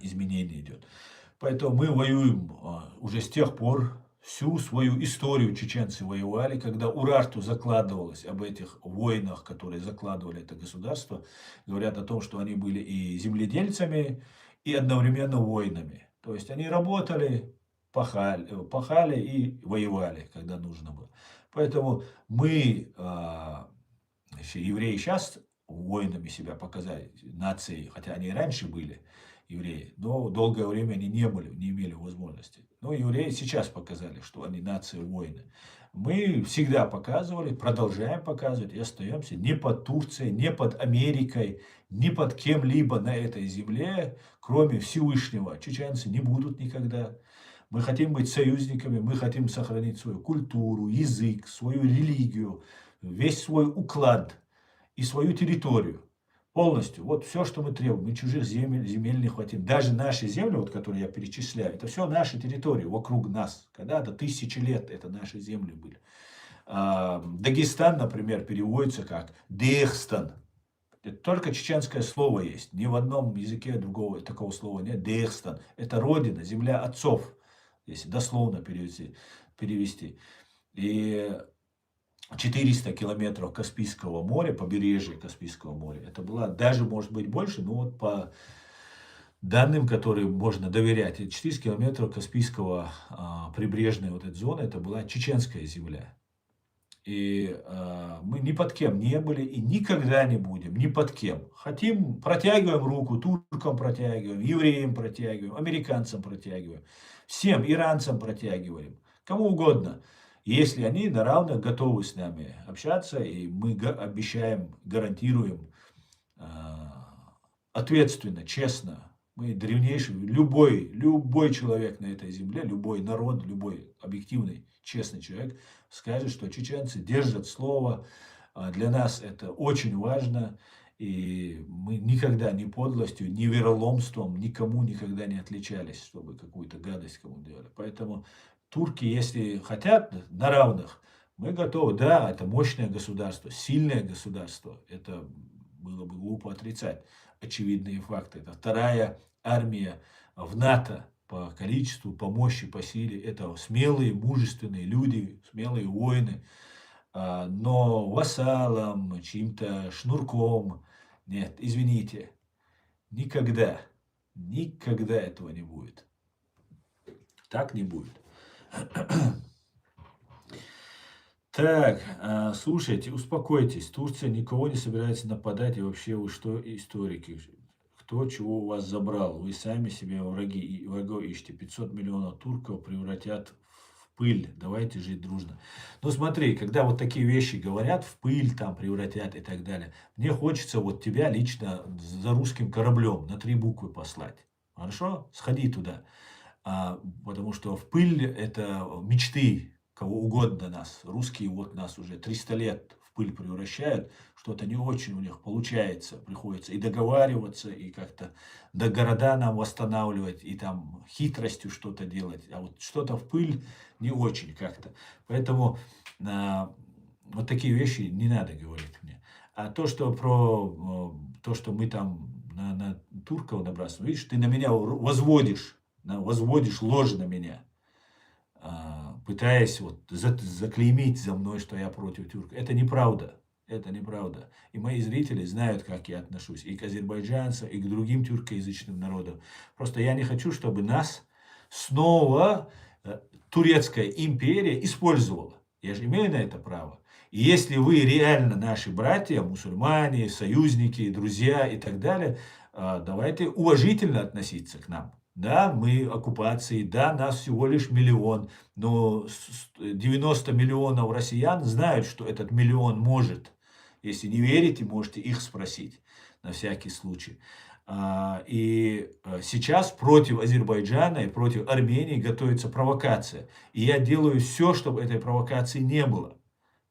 изменение идет. Поэтому мы воюем уже с тех пор, всю свою историю чеченцы воевали, когда Урарту закладывалось об этих войнах, которые закладывали это государство, говорят о том, что они были и земледельцами, и одновременно воинами. То есть они работали, пахали и воевали, когда нужно было. Поэтому мы, евреи, сейчас воинами себя показали, нацией, хотя они и раньше были евреи, но долгое время они не имели возможности. Но евреи сейчас показали, что они нация воины. Мы всегда показывали, продолжаем показывать и остаемся не под Турцией, не под Америкой, не под кем-либо на этой земле, кроме Всевышнего. Чеченцы не будут никогда. Мы хотим быть союзниками, мы хотим сохранить свою культуру, язык, свою религию, весь свой уклад и свою территорию. Полностью. Вот все, что мы требуем. Мы чужих земель не хотим. Даже наши земли, вот, которые я перечисляю, это все наши территории вокруг нас. Когда-то 1000 лет это наши земли были. Дагестан, например, переводится как Дагестан. Это только чеченское слово есть. Ни в одном языке другого такого слова нет. Дагестан. Это родина, земля отцов. Если дословно перевести. И 400 километров Каспийского моря, побережье Каспийского моря. Это было даже, может быть, больше, но вот по данным, которым можно доверять, 400 километров Каспийского прибрежной вот этой зоны, это была чеченская земля. И мы ни под кем не были и никогда не будем, ни под кем. Хотим, протягиваем руку, туркам протягиваем, евреям протягиваем, американцам протягиваем, всем иранцам протягиваем, кому угодно. Если они на равных готовы с нами общаться, и мы обещаем, гарантируем ответственно, честно, мы древнейший, любой человек на этой земле, любой народ, любой объективный, честный человек скажет, что чеченцы держат слово. Для нас это очень важно, и мы никогда ни подлостью, ни вероломством никому никогда не отличались, чтобы какую-то гадость кому делали. Поэтому турки, если хотят на равных, мы готовы. Да, это мощное государство, сильное государство. Это было бы глупо отрицать. Очевидные факты. Это вторая армия в НАТО по количеству, по мощи, по силе. Это смелые, мужественные люди, смелые воины. Но вассалом, чьим-то шнурком. Нет, извините. Никогда этого не будет. Так не будет. Так, слушайте, успокойтесь. Турция никого не собирается нападать. И вообще вы что, историки? Кто чего у вас забрал? Вы сами себе врагов ищете. 500 миллионов турков превратят в пыль. Давайте жить дружно. Ну смотри, когда вот такие вещи говорят, в пыль там превратят и так далее. Мне хочется вот тебя лично за русским кораблем на 3 буквы послать. Хорошо? Сходи туда. Потому что в пыль это мечты кого угодно нас. Русские вот нас уже 300 лет в пыль превращают. Что-то не очень у них получается. Приходится и договариваться, и как-то до города нам восстанавливать, и там хитростью что-то делать. А вот что-то в пыль не очень как-то. Поэтому вот такие вещи не надо говорить мне. А то, что мы там на турков набрасываем, видишь, ты на меня возводишь ложь на меня, пытаясь вот заклеймить за мной, что я против тюрков. Это неправда. Это неправда. И мои зрители знают, как я отношусь и к азербайджанцам, и к другим тюркоязычным народам. Просто я не хочу, чтобы нас снова турецкая империя использовала. Я же имею на это право. И если вы реально наши братья, мусульмане, союзники, друзья и так далее, давайте уважительно относиться к нам. Да, мы оккупации, да, нас всего лишь 1 миллион, но 90 миллионов россиян знают, что этот миллион может. Если не верите, можете их спросить на всякий случай. И сейчас против Азербайджана и против Армении готовится провокация. И я делаю все, чтобы этой провокации не было.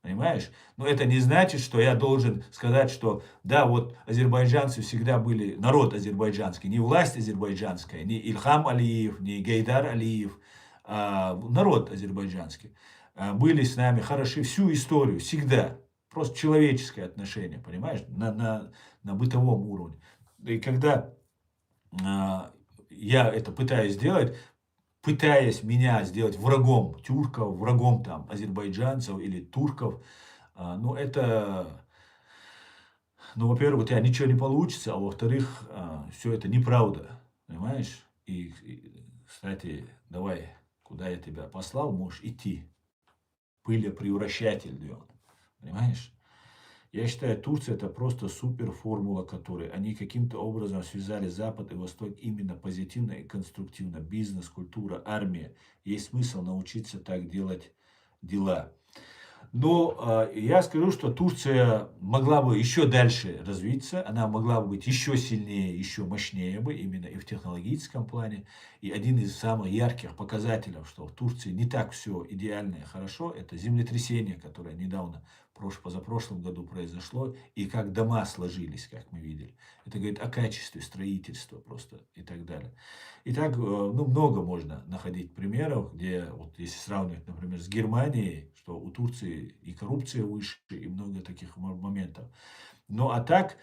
Понимаешь? Но это не значит, что я должен сказать, что да, вот азербайджанцы всегда были, народ азербайджанский, не власть азербайджанская, не Ильхам Алиев, не Гейдар Алиев, а народ азербайджанский. Были с нами хороши всю историю, всегда. Просто человеческое отношение, понимаешь, на бытовом уровне. И когда я это пытаюсь сделать, пытаясь меня сделать врагом тюрков, врагом там азербайджанцев или турков, ну это, ну во-первых, у тебя ничего не получится, а во-вторых, все это неправда, понимаешь? Кстати, давай, куда я тебя послал, можешь идти. Пылепревращатель, понимаешь? Я считаю, Турция это просто супер формула, которой они каким-то образом связали Запад и Восток именно позитивно и конструктивно. Бизнес, культура, армия. Есть смысл научиться так делать дела. Но я скажу, что Турция могла бы еще дальше развиться, она могла бы быть еще сильнее, еще мощнее бы, именно и в технологическом плане. И один из самых ярких показателей, что в Турции не так все идеально и хорошо, это землетрясение, которое недавно, позапрошлом году произошло, и как дома сложились, как мы видели. Это говорит о качестве строительства просто и так далее. И так, ну, много можно находить примеров, где, вот если сравнивать, например, с Германией, что у Турции и коррупция выше, и много таких моментов. Ну, а так,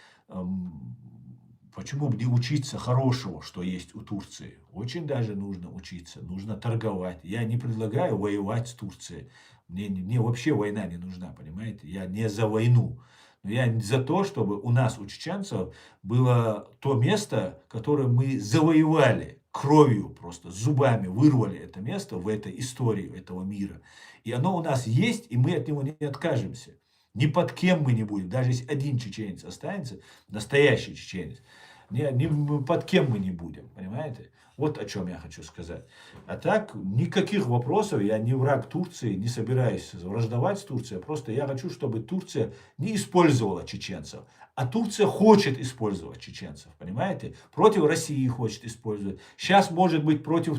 почему бы не учиться хорошего, что есть у Турции? Очень даже нужно учиться, нужно торговать. Я не предлагаю воевать с Турцией. Мне вообще война не нужна, понимаете? Я не за войну. Но я за то, чтобы у нас, у чеченцев, было то место, которое мы завоевали кровью, просто зубами вырвали это место в этой истории этого мира. И оно у нас есть, и мы от него не откажемся. Ни под кем мы не будем. Даже если один чеченец останется, настоящий чеченец, ни под кем мы не будем, понимаете? Вот о чем я хочу сказать. А так, никаких вопросов, я не враг Турции, не собираюсь враждовать с Турцией, просто я хочу, чтобы Турция не использовала чеченцев. А Турция хочет использовать чеченцев, понимаете? Против России хочет использовать. Сейчас, может быть, против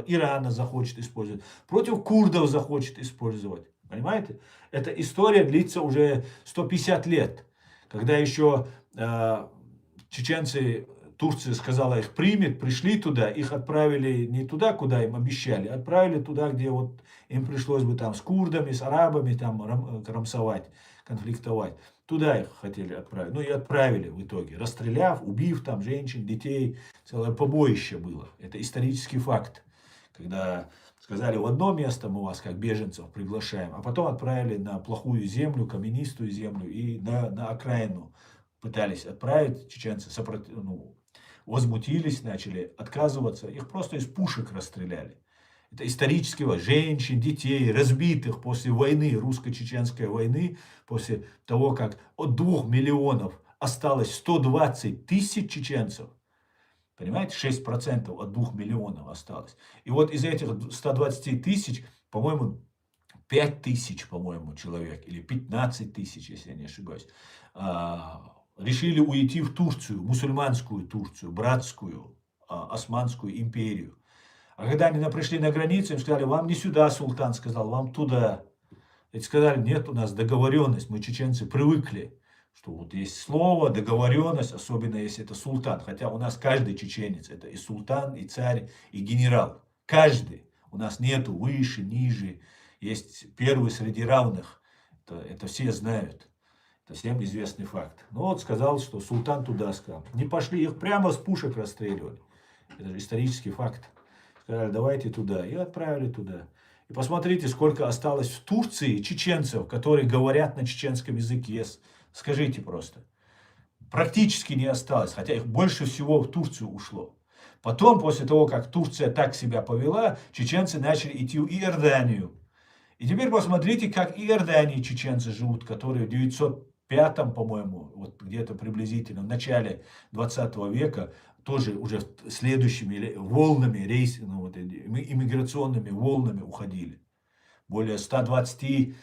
Ирана захочет использовать. Против курдов захочет использовать. Понимаете? Эта история длится уже 150 лет. Когда еще чеченцы, Турция сказала, их примет, пришли туда, их отправили не туда, куда им обещали, отправили туда, где вот им пришлось бы там с курдами, с арабами там рамсовать, конфликтовать. Туда их хотели отправить. Ну и отправили в итоге, расстреляв, убив там женщин, детей. Целое побоище было. Это исторический факт. Когда сказали, в одно место мы вас как беженцев приглашаем, а потом отправили на плохую землю, каменистую землю и на окраину пытались отправить. Чеченцы возмутились, начали отказываться. Их просто из пушек расстреляли. Это исторически женщин, детей, разбитых после войны, русско-чеченской войны, после того, как от 2 миллионов осталось 120 тысяч чеченцев. Понимаете, 6% от 2 миллионов осталось. И вот из этих 120 тысяч, по-моему, 5 тысяч, по-моему, человек, или 15 тысяч, если я не ошибаюсь, решили уйти в Турцию, мусульманскую Турцию, братскую, Османскую империю. А когда они пришли на границу, им сказали, вам не сюда, султан сказал, вам туда. Эти сказали, нет, у нас договоренность, мы чеченцы привыкли, что вот есть слово, договоренность, особенно если это султан. Хотя у нас каждый чеченец, это и султан, и царь, и генерал. Каждый. У нас нету выше, ниже. Есть первый среди равных. Это все знают. Это всем известный факт. Ну вот сказал, что султан туда сказал. Не пошли, их прямо с пушек расстреливали. Это же исторический факт. Сказали, давайте туда. И отправили туда. И посмотрите, сколько осталось в Турции чеченцев, которые говорят на чеченском языке. Скажите просто. Практически не осталось, хотя их больше всего в Турцию ушло. Потом, после того, как Турция так себя повела, чеченцы начали идти в Иорданию. И теперь посмотрите, как в Иордании чеченцы живут, которые в 905, по-моему, вот где-то приблизительно, в начале 20 века, тоже уже следующими волнами, ну, вот, иммиграционными волнами уходили. Более 120,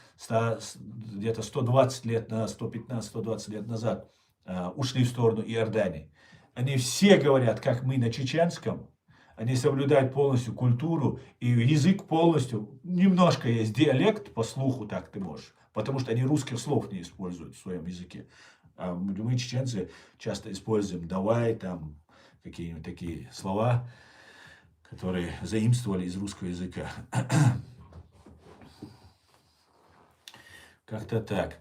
где-то 120 лет назад, 115-120 лет назад ушли в сторону Иордании. Они все говорят, как мы на чеченском, они соблюдают полностью культуру и язык полностью. Немножко есть диалект, по слуху так ты можешь, потому что они русских слов не используют в своем языке. А мы, чеченцы, часто используем «давай», там какие-нибудь такие слова, которые заимствовали из русского языка. Как-то так.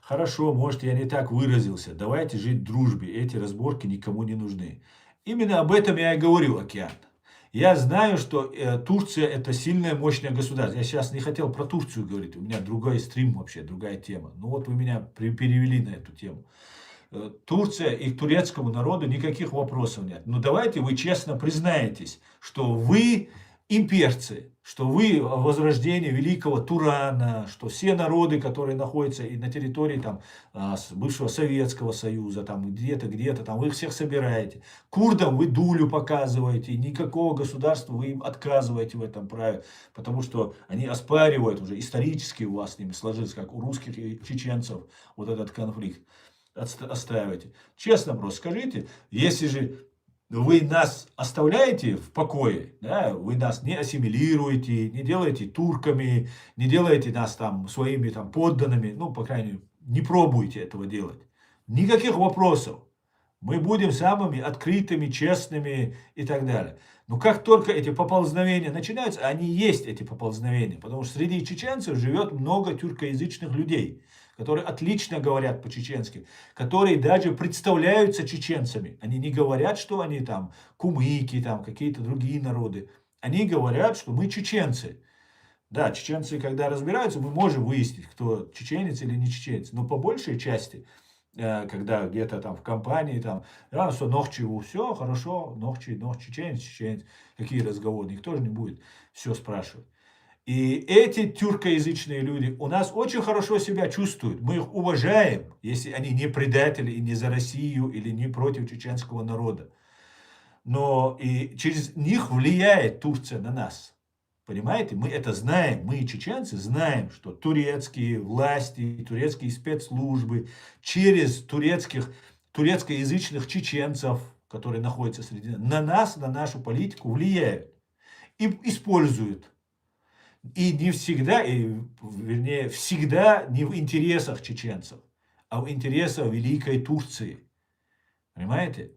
Хорошо, может, я не так выразился. Давайте жить в дружбе. Эти разборки никому не нужны. Именно об этом я и говорю, Океан. Я знаю, что Турция это сильное, мощное государство. Я сейчас не хотел про Турцию говорить. У меня другой стрим вообще, другая тема. Ну вот вы меня перевели на эту тему. Турция и к турецкому народу никаких вопросов нет. Но давайте вы честно признаетесь, что вы имперцы, что вы возрождение великого Турана, что все народы, которые находятся и на территории там, бывшего Советского Союза, там где-то, там, вы их всех собираете. Курдам вы дулю показываете, никакого государства вы им отказываете в этом праве, потому что они оспаривают уже исторически у вас с ними сложилось, как у русских и чеченцев, вот этот конфликт отстаиваете. Честно просто скажите, если же вы нас оставляете в покое, да, вы нас не ассимилируете, не делаете турками, не делаете нас там своими там подданными, ну, по крайней мере, не пробуйте этого делать. Никаких вопросов. Мы будем самыми открытыми, честными и так далее. Но как только эти поползновения начинаются, они есть эти поползновения, потому что среди чеченцев живет много тюркоязычных людей, которые отлично говорят по-чеченски, которые даже представляются чеченцами. Они не говорят, что они там кумыки, там какие-то другие народы. Они говорят, что мы чеченцы. Да, чеченцы, когда разбираются, мы можем выяснить, кто чеченец или не чеченец. Но по большей части, когда где-то там в компании, там, что нохчеву, все хорошо, нохчи, чеченец, чеченец. Какие разговоры, никто же не будет все спрашивать. И эти тюркоязычные люди у нас очень хорошо себя чувствуют. Мы их уважаем, если они не предатели и не за Россию или не против чеченского народа. Но и через них влияет Турция на нас. Понимаете? Мы это знаем. Мы, чеченцы, знаем, что турецкие власти, турецкие спецслужбы через турецкоязычных чеченцев, которые находятся среди нас, на нас, на нашу политику влияют и используют. И не всегда, вернее, всегда не в интересах чеченцев, а в интересах Великой Турции. Понимаете?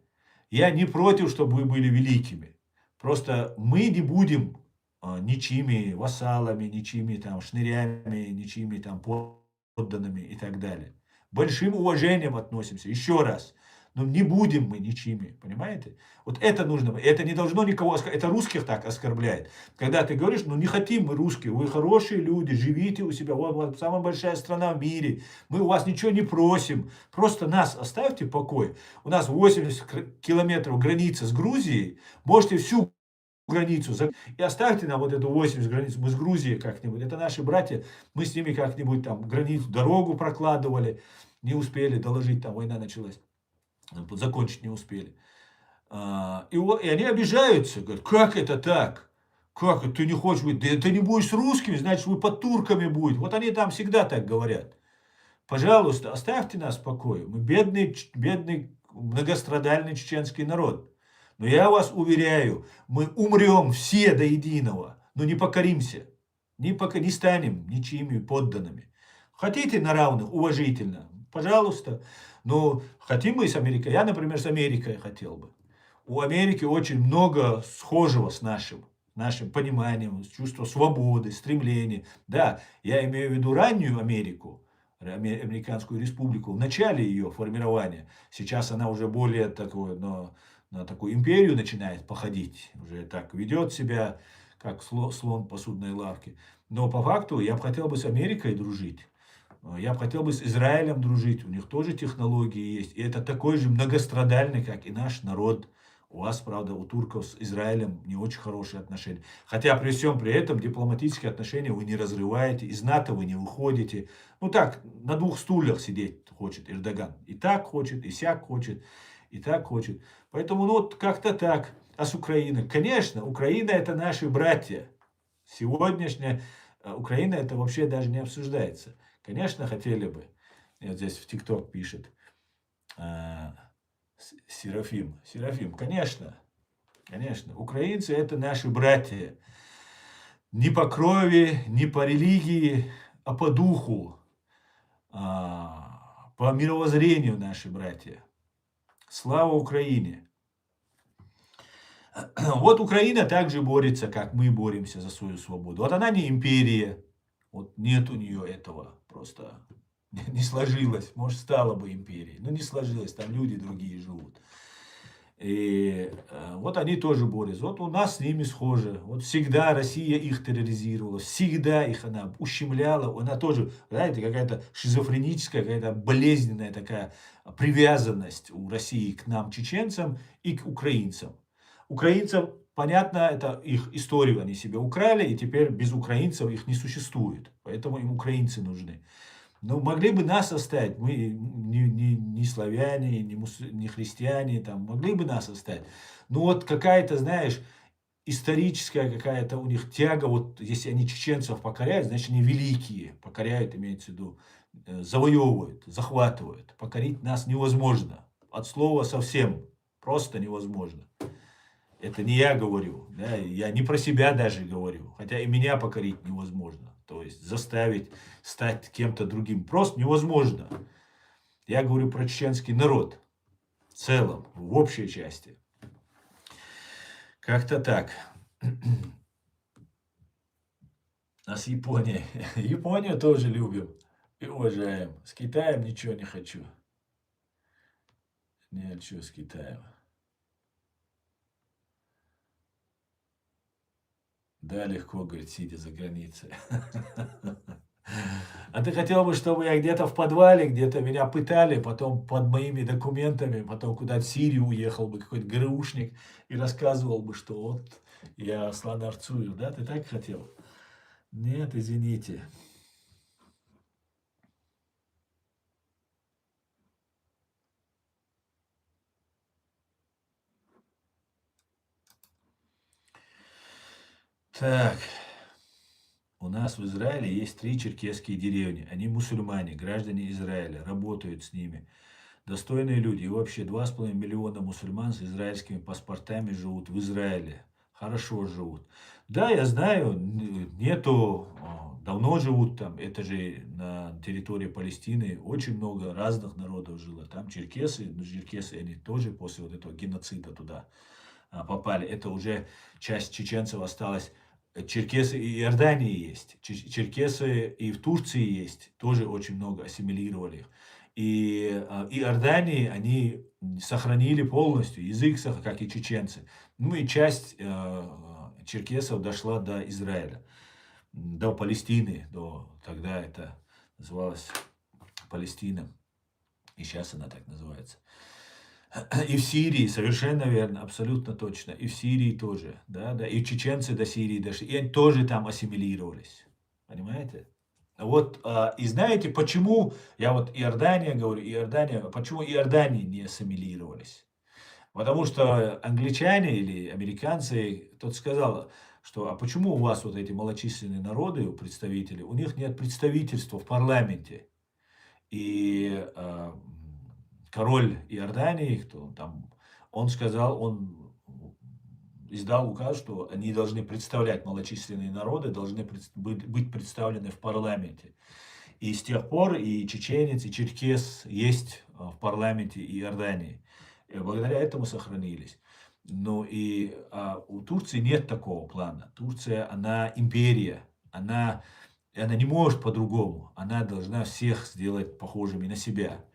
Я не против, чтобы вы были великими. Просто мы не будем ничьими вассалами, ничьими там шнырями, ничьими там подданными и так далее. Большим уважением относимся. Еще раз. Но не будем мы ничьими, понимаете? Вот это нужно, это не должно никого оскорблять, это русских так оскорбляет. Когда ты говоришь, ну не хотим мы русские, вы хорошие люди, живите у себя, вот самая большая страна в мире, мы у вас ничего не просим, просто нас оставьте в покое. У нас 80 километров границы с Грузией, можете всю границу и оставьте нам вот эту 80 границ, мы с Грузией как-нибудь, это наши братья, мы с ними как-нибудь там границу, дорогу прокладывали, не успели доложить, там война началась. Закончить не успели. И они обижаются, говорят, как это так? Как это ты не хочешь быть? Да ты не будешь с русскими, значит вы под турками будете. Вот они там всегда так говорят. Пожалуйста, оставьте нас в покое. Мы бедный, многострадальный чеченский народ. Но я вас уверяю, мы умрем все до единого, но не покоримся. Не станем ничьими подданными. Хотите на равных, уважительно, пожалуйста. Но хотим мы с Америкой. Я, например, с Америкой хотел бы. У Америки очень много схожего с нашим пониманием, чувство свободы, стремления. Да, я имею в виду раннюю Америку, Американскую республику, в начале ее формирования. Сейчас она уже более такой, на такую империю начинает походить. Уже так ведет себя, как слон в посудной лавке. Но по факту я бы хотел бы с Америкой дружить. Я бы хотел бы с Израилем дружить. У них тоже технологии есть. И это такой же многострадальный, как и наш народ. У вас, правда, у турков с Израилем не очень хорошие отношения. Хотя при всем при этом дипломатические отношения вы не разрываете, из НАТО вы не выходите. Ну так, на двух стульях сидеть хочет Эрдоган. И так хочет, и сяк хочет, и так хочет. Поэтому ну вот как-то так. А с Украиной? Конечно, Украина это наши братья. Сегодняшняя Украина это вообще даже не обсуждается. Конечно, хотели бы. И вот здесь в ТикТок пишет. Серафим. Серафим, конечно. Конечно. Украинцы это наши братья. Не по крови, не по религии, а по духу. По мировоззрению наши братья. Слава Украине. Вот Украина также борется, как мы боремся за свою свободу. Вот она не империя. Вот нет у нее этого. Просто не сложилось. Может, стала бы империей. Но не сложилось. Там люди другие живут. И вот они тоже борются. Вот у нас с ними схоже. Вот всегда Россия их терроризировала. Всегда их она ущемляла. Она тоже, знаете, какая-то шизофреническая, какая-то болезненная такая привязанность у России к нам, чеченцам, и к украинцам. Украинцам, понятно, это их историю они себе украли, и теперь без украинцев их не существует. Поэтому им украинцы нужны. Но могли бы нас оставить, мы не славяне, не христиане, там, могли бы нас оставить. Но вот какая-то, знаешь, историческая какая-то у них тяга, вот если они чеченцев покоряют, значит они великие, покоряют, имеется в виду, завоевывают, захватывают. Покорить нас невозможно. От слова совсем, просто невозможно. Это не я говорю, да, я не про себя даже говорю, хотя и меня покорить невозможно. То есть заставить стать кем-то другим просто невозможно. Я говорю про чеченский народ в целом, в общей части. Как-то так. А с Японией? Японию тоже любим и уважаем. С Китаем ничего не хочу. Не хочу с Китаем. Да, легко, говорит, сидя за границей. А ты хотел бы, чтобы я где-то в подвале, где-то меня пытали, потом под моими документами, потом куда-то в Сирию уехал бы какой-то ГРУшник и рассказывал бы, что вот я слонарцую, да? Ты так хотел? Нет, извините. Так. У нас в Израиле есть 3 черкесские деревни. Они мусульмане, граждане Израиля, работают с ними. Достойные люди. И вообще 2,5 миллиона мусульман с израильскими паспортами живут в Израиле. Хорошо живут. Да, я знаю, нету, давно живут там. Это же на территории Палестины очень много разных народов жило. Там черкесы, но черкесы они тоже после вот этого геноцида туда попали. Это уже часть чеченцев осталась. Черкесы и Иордании есть, черкесы и в Турции есть, тоже очень много ассимилировали их. И Иордании они сохранили полностью язык, как и чеченцы. Ну и часть черкесов дошла до Израиля, до Палестины, тогда это называлось Палестина, и сейчас она так называется. И в Сирии, совершенно верно, абсолютно точно. И в Сирии тоже, да, и чеченцы до Сирии дошли, и они тоже там ассимилировались. Понимаете? Вот, и знаете, почему, я вот Иордания говорю, почему Иордании не ассимилировались? Потому что англичане или американцы, тот сказал, что, а почему у вас вот эти малочисленные народы, представители, у них нет представительства в парламенте? И король Иордании, кто там, он сказал, он издал указ, что они должны представлять малочисленные народы, должны быть представлены в парламенте. И с тех пор и чеченец, и черкес есть в парламенте Иордании. И благодаря этому сохранились. Ну и у Турции нет такого плана. Турция, она империя, она не может по-другому. Она должна всех сделать похожими на себя.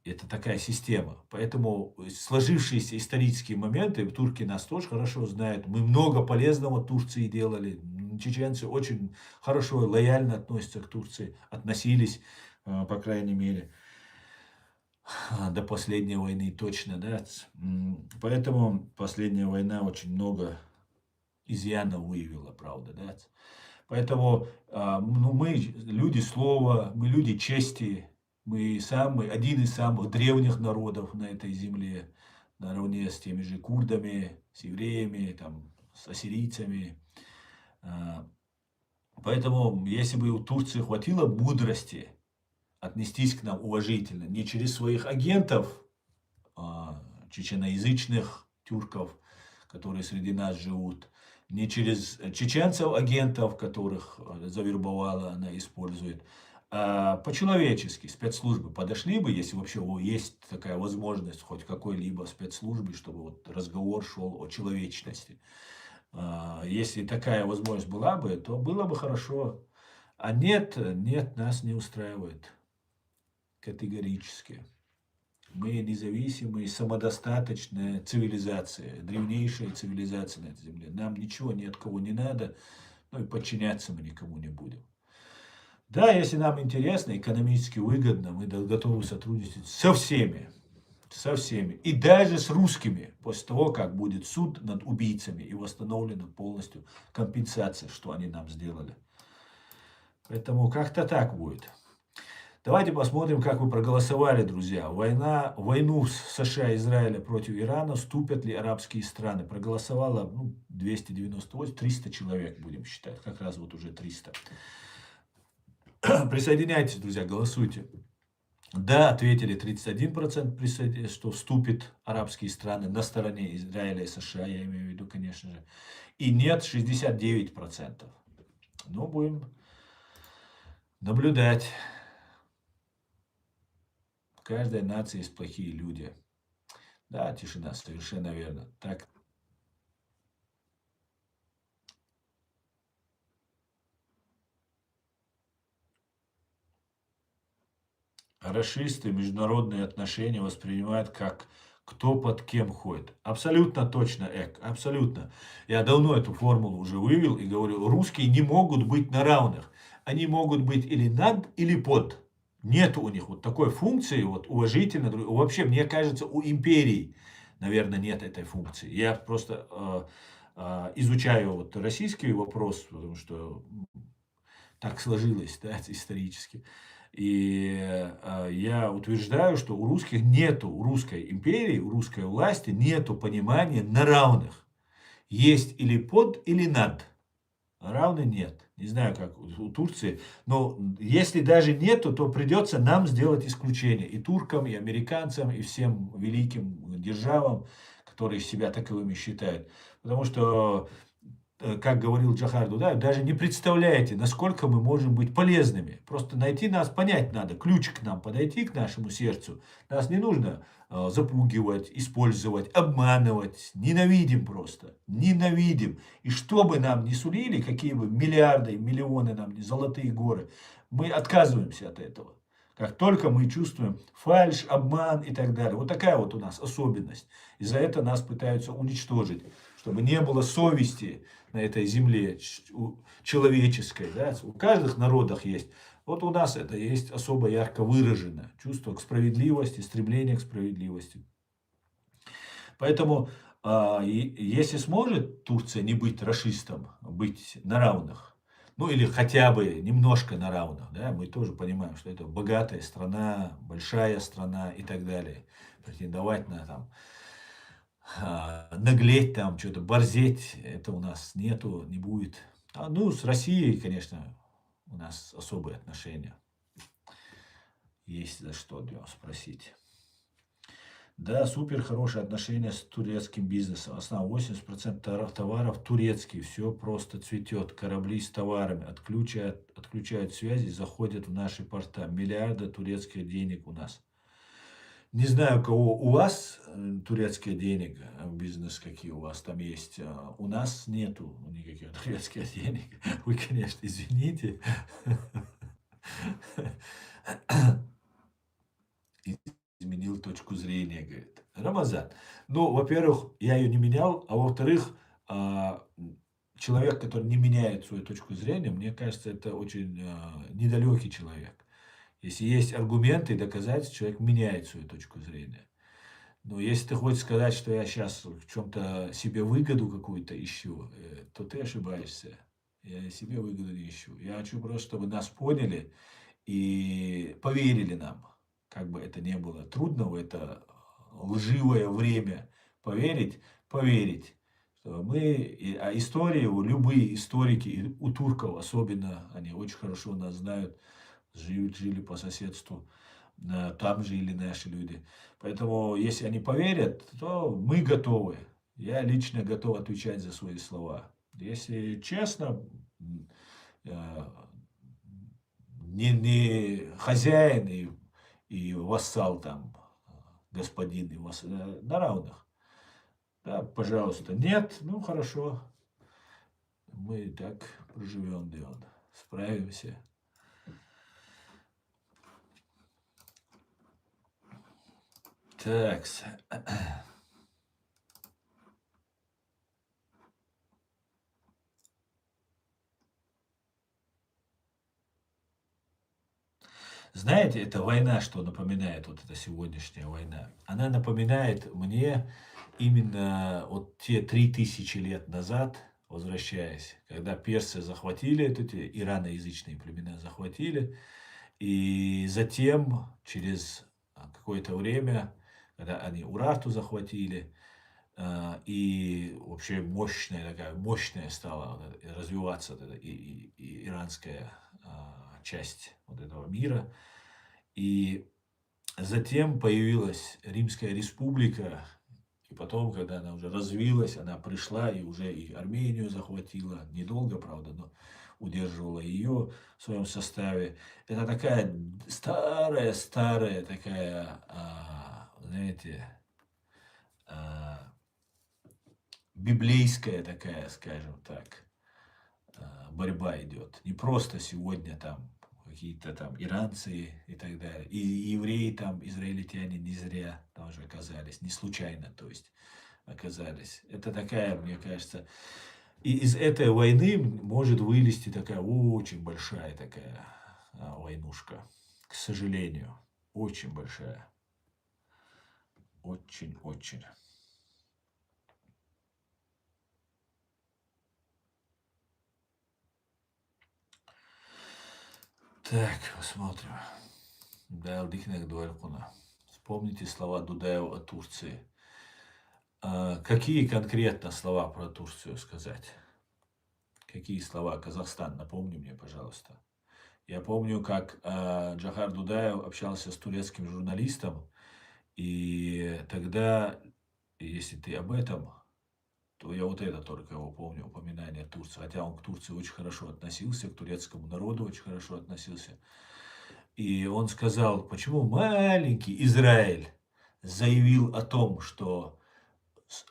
Это такая система. Поэтому сложившиеся исторические моменты, турки нас тоже хорошо знают. Мы много полезного Турции делали. Чеченцы очень хорошо, лояльно относятся к Турции. Относились, по крайней мере, до последней войны точно. Да? Поэтому последняя война очень много изъянов выявила, правда. Да? Поэтому ну, мы люди слова, мы люди чести, мы один из самых древних народов на этой земле, наравне с теми же курдами, с евреями, там, с ассирийцами. А, Поэтому, если бы у Турции хватило мудрости отнестись к нам уважительно, не через своих агентов, чеченоязычных тюрков, которые среди нас живут, не через чеченцев, агентов, которых завербовала, она использует, а по-человечески спецслужбы подошли бы, если вообще есть такая возможность хоть какой-либо спецслужбы, чтобы вот разговор шел о человечности. Если такая возможность была бы, то было бы хорошо. А нет, нас не устраивает категорически. Мы независимая, самодостаточная цивилизация, древнейшая цивилизация на этой земле. Нам ничего ни от кого не надо, ну и подчиняться мы никому не будем. Да, если нам интересно, экономически выгодно, мы готовы сотрудничать со всеми. Со всеми. И даже с русскими, после того, как будет суд над убийцами и восстановлена полностью компенсация, что они нам сделали. Поэтому как-то так будет. Давайте посмотрим, как вы проголосовали, друзья. Войну США и Израиля против Ирана вступят ли арабские страны? Проголосовало 298, 300 человек, будем считать. Как раз вот уже 300. Присоединяйтесь, друзья, голосуйте. Да, ответили 31%, что вступят арабские страны на стороне Израиля и США, я имею в виду, конечно же. И нет, 69%. Но будем наблюдать. В каждой нации есть плохие люди. Да, тишина, совершенно верно. Так. Рашисты международные отношения воспринимают как кто под кем ходит. Абсолютно точно, Эк, абсолютно. Я давно эту формулу уже вывел и говорю, русские не могут быть на равных. Они могут быть или над, или под. Нет у них вот такой функции, вот уважительно. Вообще, мне кажется, у империй, наверное, нет этой функции. Я просто изучаю вот российский вопрос, потому что так сложилось, да, исторически. И я утверждаю, что у русских нету, у русской империи, у русской власти нету понимания на равных. Есть или под, или над. Равны нет. Не знаю, как у Турции. Но если даже нету, то придется нам сделать исключение. И туркам, и американцам, и всем великим державам, которые себя таковыми считают. Потому что как говорил Джохар Дудаев, даже не представляете, насколько мы можем быть полезными. Просто найти нас, понять надо, ключ к нам, подойти к нашему сердцу. Нас не нужно запугивать, использовать, обманывать. Ненавидим просто. Ненавидим. И что бы нам ни сулили, какие бы миллиарды, миллионы нам, золотые горы, мы отказываемся от этого. Как только мы чувствуем фальшь, обман и так далее. Вот такая вот у нас особенность. И за это нас пытаются уничтожить. Чтобы не было совести на этой земле человеческой. Да? У каждых народов есть. Вот у нас это есть особо ярко выражено. Чувство к справедливости, стремление к справедливости. Поэтому, если сможет Турция не быть рашистом, быть на равных, ну или хотя бы немножко на равных, да, мы тоже понимаем, что это богатая страна, большая страна и так далее. Претендовать на там наглеть там, что-то борзеть, это у нас нету, не будет. Ну, с Россией, конечно, у нас особые отношения. Есть за что спросить. Да, супер хорошие отношения с турецким бизнесом. Основа 80% товаров турецкие. Все просто цветет. Корабли с товарами отключают связи, заходят в наши порта. Миллиарды турецких денег у нас. Не знаю, у кого у вас турецких денег, бизнес какие у вас там есть. У нас нету никаких турецких денег. Вы, конечно, извините. точку зрения, говорит. Рамазан. Ну, во-первых, я ее не менял, а во-вторых, человек, который не меняет свою точку зрения, мне кажется, это очень недалекий человек. Если есть аргументы и доказательства, человек меняет свою точку зрения. Но если ты хочешь сказать, что я сейчас в чем-то себе выгоду какую-то ищу, то ты ошибаешься. Я себе выгоду не ищу. Я хочу просто, чтобы нас поняли и поверили нам. Как бы это ни было трудно в это лживое время поверить. Что мы, а истории, любые историки, и у турков особенно, они очень хорошо нас знают, жили по соседству, там жили наши люди. Поэтому, если они поверят, то мы готовы. Я лично готов отвечать за свои слова. Если честно, э, не хозяин и вассал там, господин и вассал, на равных. Да, пожалуйста. Нет, ну хорошо. Мы и так проживем, Дион. Справимся. Так. Знаете, эта война, что напоминает, вот эта сегодняшняя война, она напоминает мне именно вот те 3000 лет назад, возвращаясь, когда персы захватили эти ираноязычные племена, захватили, и затем, через какое-то время, когда они Урарту захватили, и вообще мощная стала развиваться вот эта и иранская часть вот этого мира. И затем появилась Римская республика, и потом, когда она уже развилась, она пришла и уже и Армению захватила, недолго, правда, но удерживала ее в своем составе. Это такая старая такая, знаете, библейская такая, скажем так, борьба идет. Не просто сегодня там какие-то там иранцы и так далее. И евреи там, израильтяне не зря тоже оказались, не случайно, то есть оказались. Это такая, мне кажется, и из этой войны может вылезти такая очень большая такая войнушка, к сожалению, очень большая, очень-очень. Так, посмотрим. Дикнек Дуэлькуна. Вспомните слова Дудаева о Турции. Какие конкретно слова про Турцию сказать? Какие слова? Казахстан, напомни мне, пожалуйста. Я помню, как Джахар Дудаев общался с турецким журналистом, и тогда, если ты об этом, то я вот это только его помню, упоминание Турции. Хотя он к Турции очень хорошо относился, к турецкому народу очень хорошо относился. И он сказал, почему маленький Израиль заявил о том, что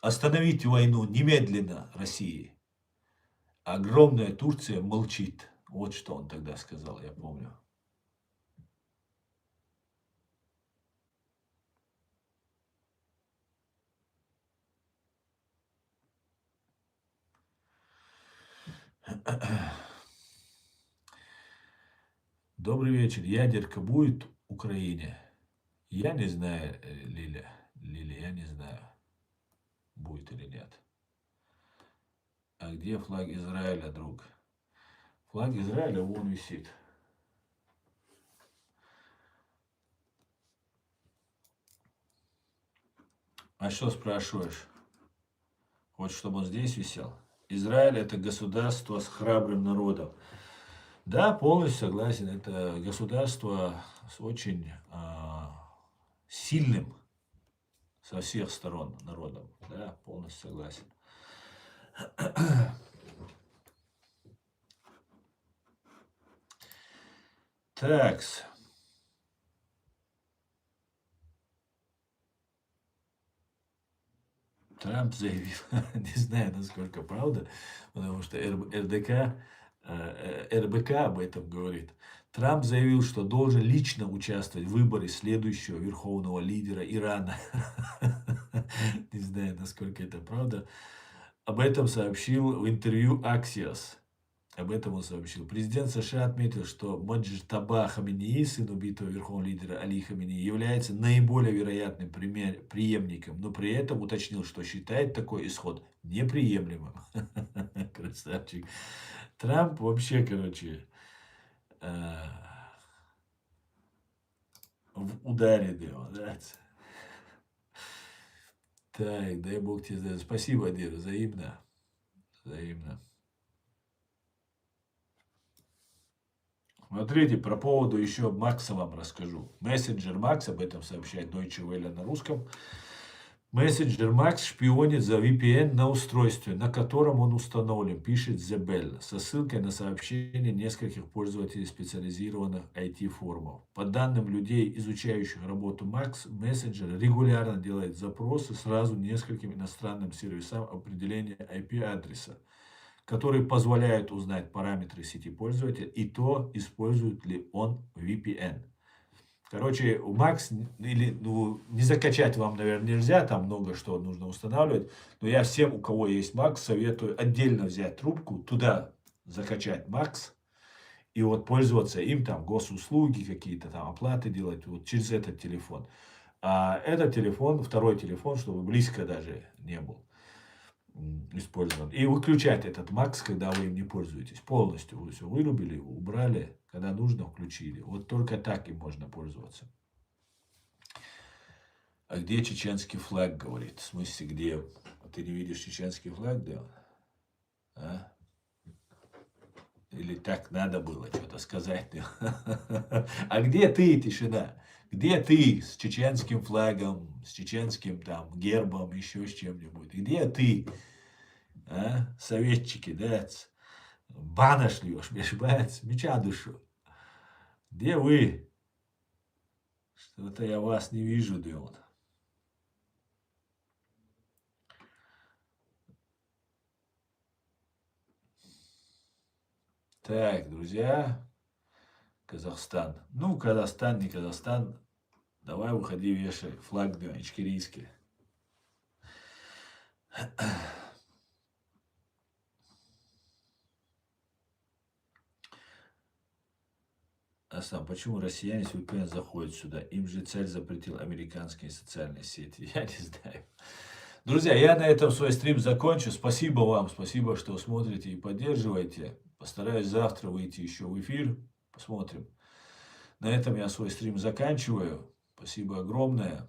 остановить войну немедленно России. Огромная Турция молчит. Вот что он тогда сказал, я помню. Добрый вечер. Ядерка будет в Украине? Я не знаю, Лиля. Лиля, я не знаю, будет или нет. А где флаг Израиля, друг? Флаг Израиля вон висит. А что спрашиваешь? Хочешь, чтобы он здесь висел? Израиль это государство с храбрым народом. Да, полностью согласен. Это государство с очень сильным со всех сторон народом. Да, полностью согласен. Такс. Трамп заявил, не знаю, насколько правда, потому что РБК об этом говорит. Трамп заявил, что должен лично участвовать в выборе следующего верховного лидера Ирана. Не знаю, насколько это правда. Об этом сообщил в интервью Axios. Об этом он сообщил. Президент США отметил, что Маджтаба Хаминеи, сын убитого верховного лидера Али Хаминеи, является наиболее вероятным преемником, но при этом уточнил, что считает такой исход неприемлемым. Красавчик. Трамп вообще, короче, в ударе делал, да? Так, дай бог тебе здоровья. Спасибо, Дир, взаимно. Взаимно. Смотрите, про поводу еще Макса вам расскажу. Мессенджер Макс, об этом сообщает Deutsche Welle на русском. Мессенджер Макс шпионит за VPN на устройстве, на котором он установлен, пишет The Bell, со ссылкой на сообщение нескольких пользователей специализированных IT-форумов. По данным людей, изучающих работу Макс, мессенджер регулярно делает запросы сразу нескольким иностранным сервисам определения IP-адреса, которые позволяют узнать параметры сети пользователя и то, использует ли он VPN. Короче, у Макс, или, не закачать вам, наверное, нельзя, там много что нужно устанавливать, но я всем, у кого есть Макс, советую отдельно взять трубку, туда закачать Макс, и вот пользоваться им, там, госуслуги какие-то, там, оплаты делать, вот через этот телефон. А этот телефон, второй телефон, чтобы близко даже не был использован. И выключать этот Макс, когда вы им не пользуетесь. Полностью вы все вырубили, убрали, когда нужно, включили. Вот только так им можно пользоваться. А где чеченский флаг, говорит? В смысле, где? Ты не видишь чеченский флаг, да? А? Или так надо было что-то сказать? А где ты, тишина? Где ты с чеченским флагом, с чеченским там гербом, еще с чем-нибудь? Где ты? А? Советчики, да? Бана шлешь, понимаете? Меча душу. Где вы? Что-то я вас не вижу, Дион. Так, друзья. Казахстан. Ну, Казахстан, не Казахстан. Давай выходи, вешай флаг, да, ичкерийский. А сам, почему россияне с VPN заходят сюда? Им же царь запретил американские социальные сети. Я не знаю. Друзья, я на этом свой стрим закончу. Спасибо вам, спасибо, что смотрите и поддерживаете. Постараюсь завтра выйти еще в эфир. Посмотрим. На этом я свой стрим заканчиваю. Спасибо огромное.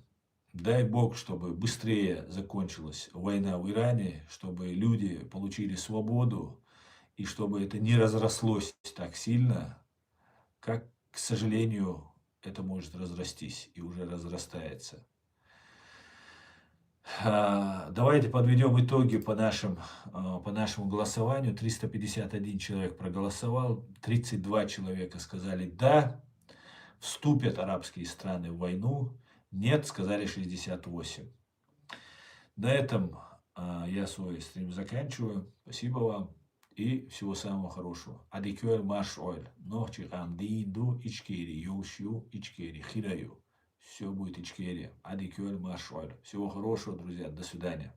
Дай Бог, чтобы быстрее закончилась война в Иране, чтобы люди получили свободу, и чтобы это не разрослось так сильно, как, к сожалению, это может разрастись и уже разрастается. Давайте подведем итоги по нашему голосованию. 351 человек проголосовал, 32 человека сказали «да», вступят арабские страны в войну, «нет», сказали 68. На этом я свой стрим заканчиваю. Спасибо вам и всего самого хорошего. Адикюэль маш ойл. Нохчи андинду ичкери. Йолшью ичкери. Хираю. Все будет ичкери. Адикюэль маш ойл. Всего хорошего, друзья. До свидания.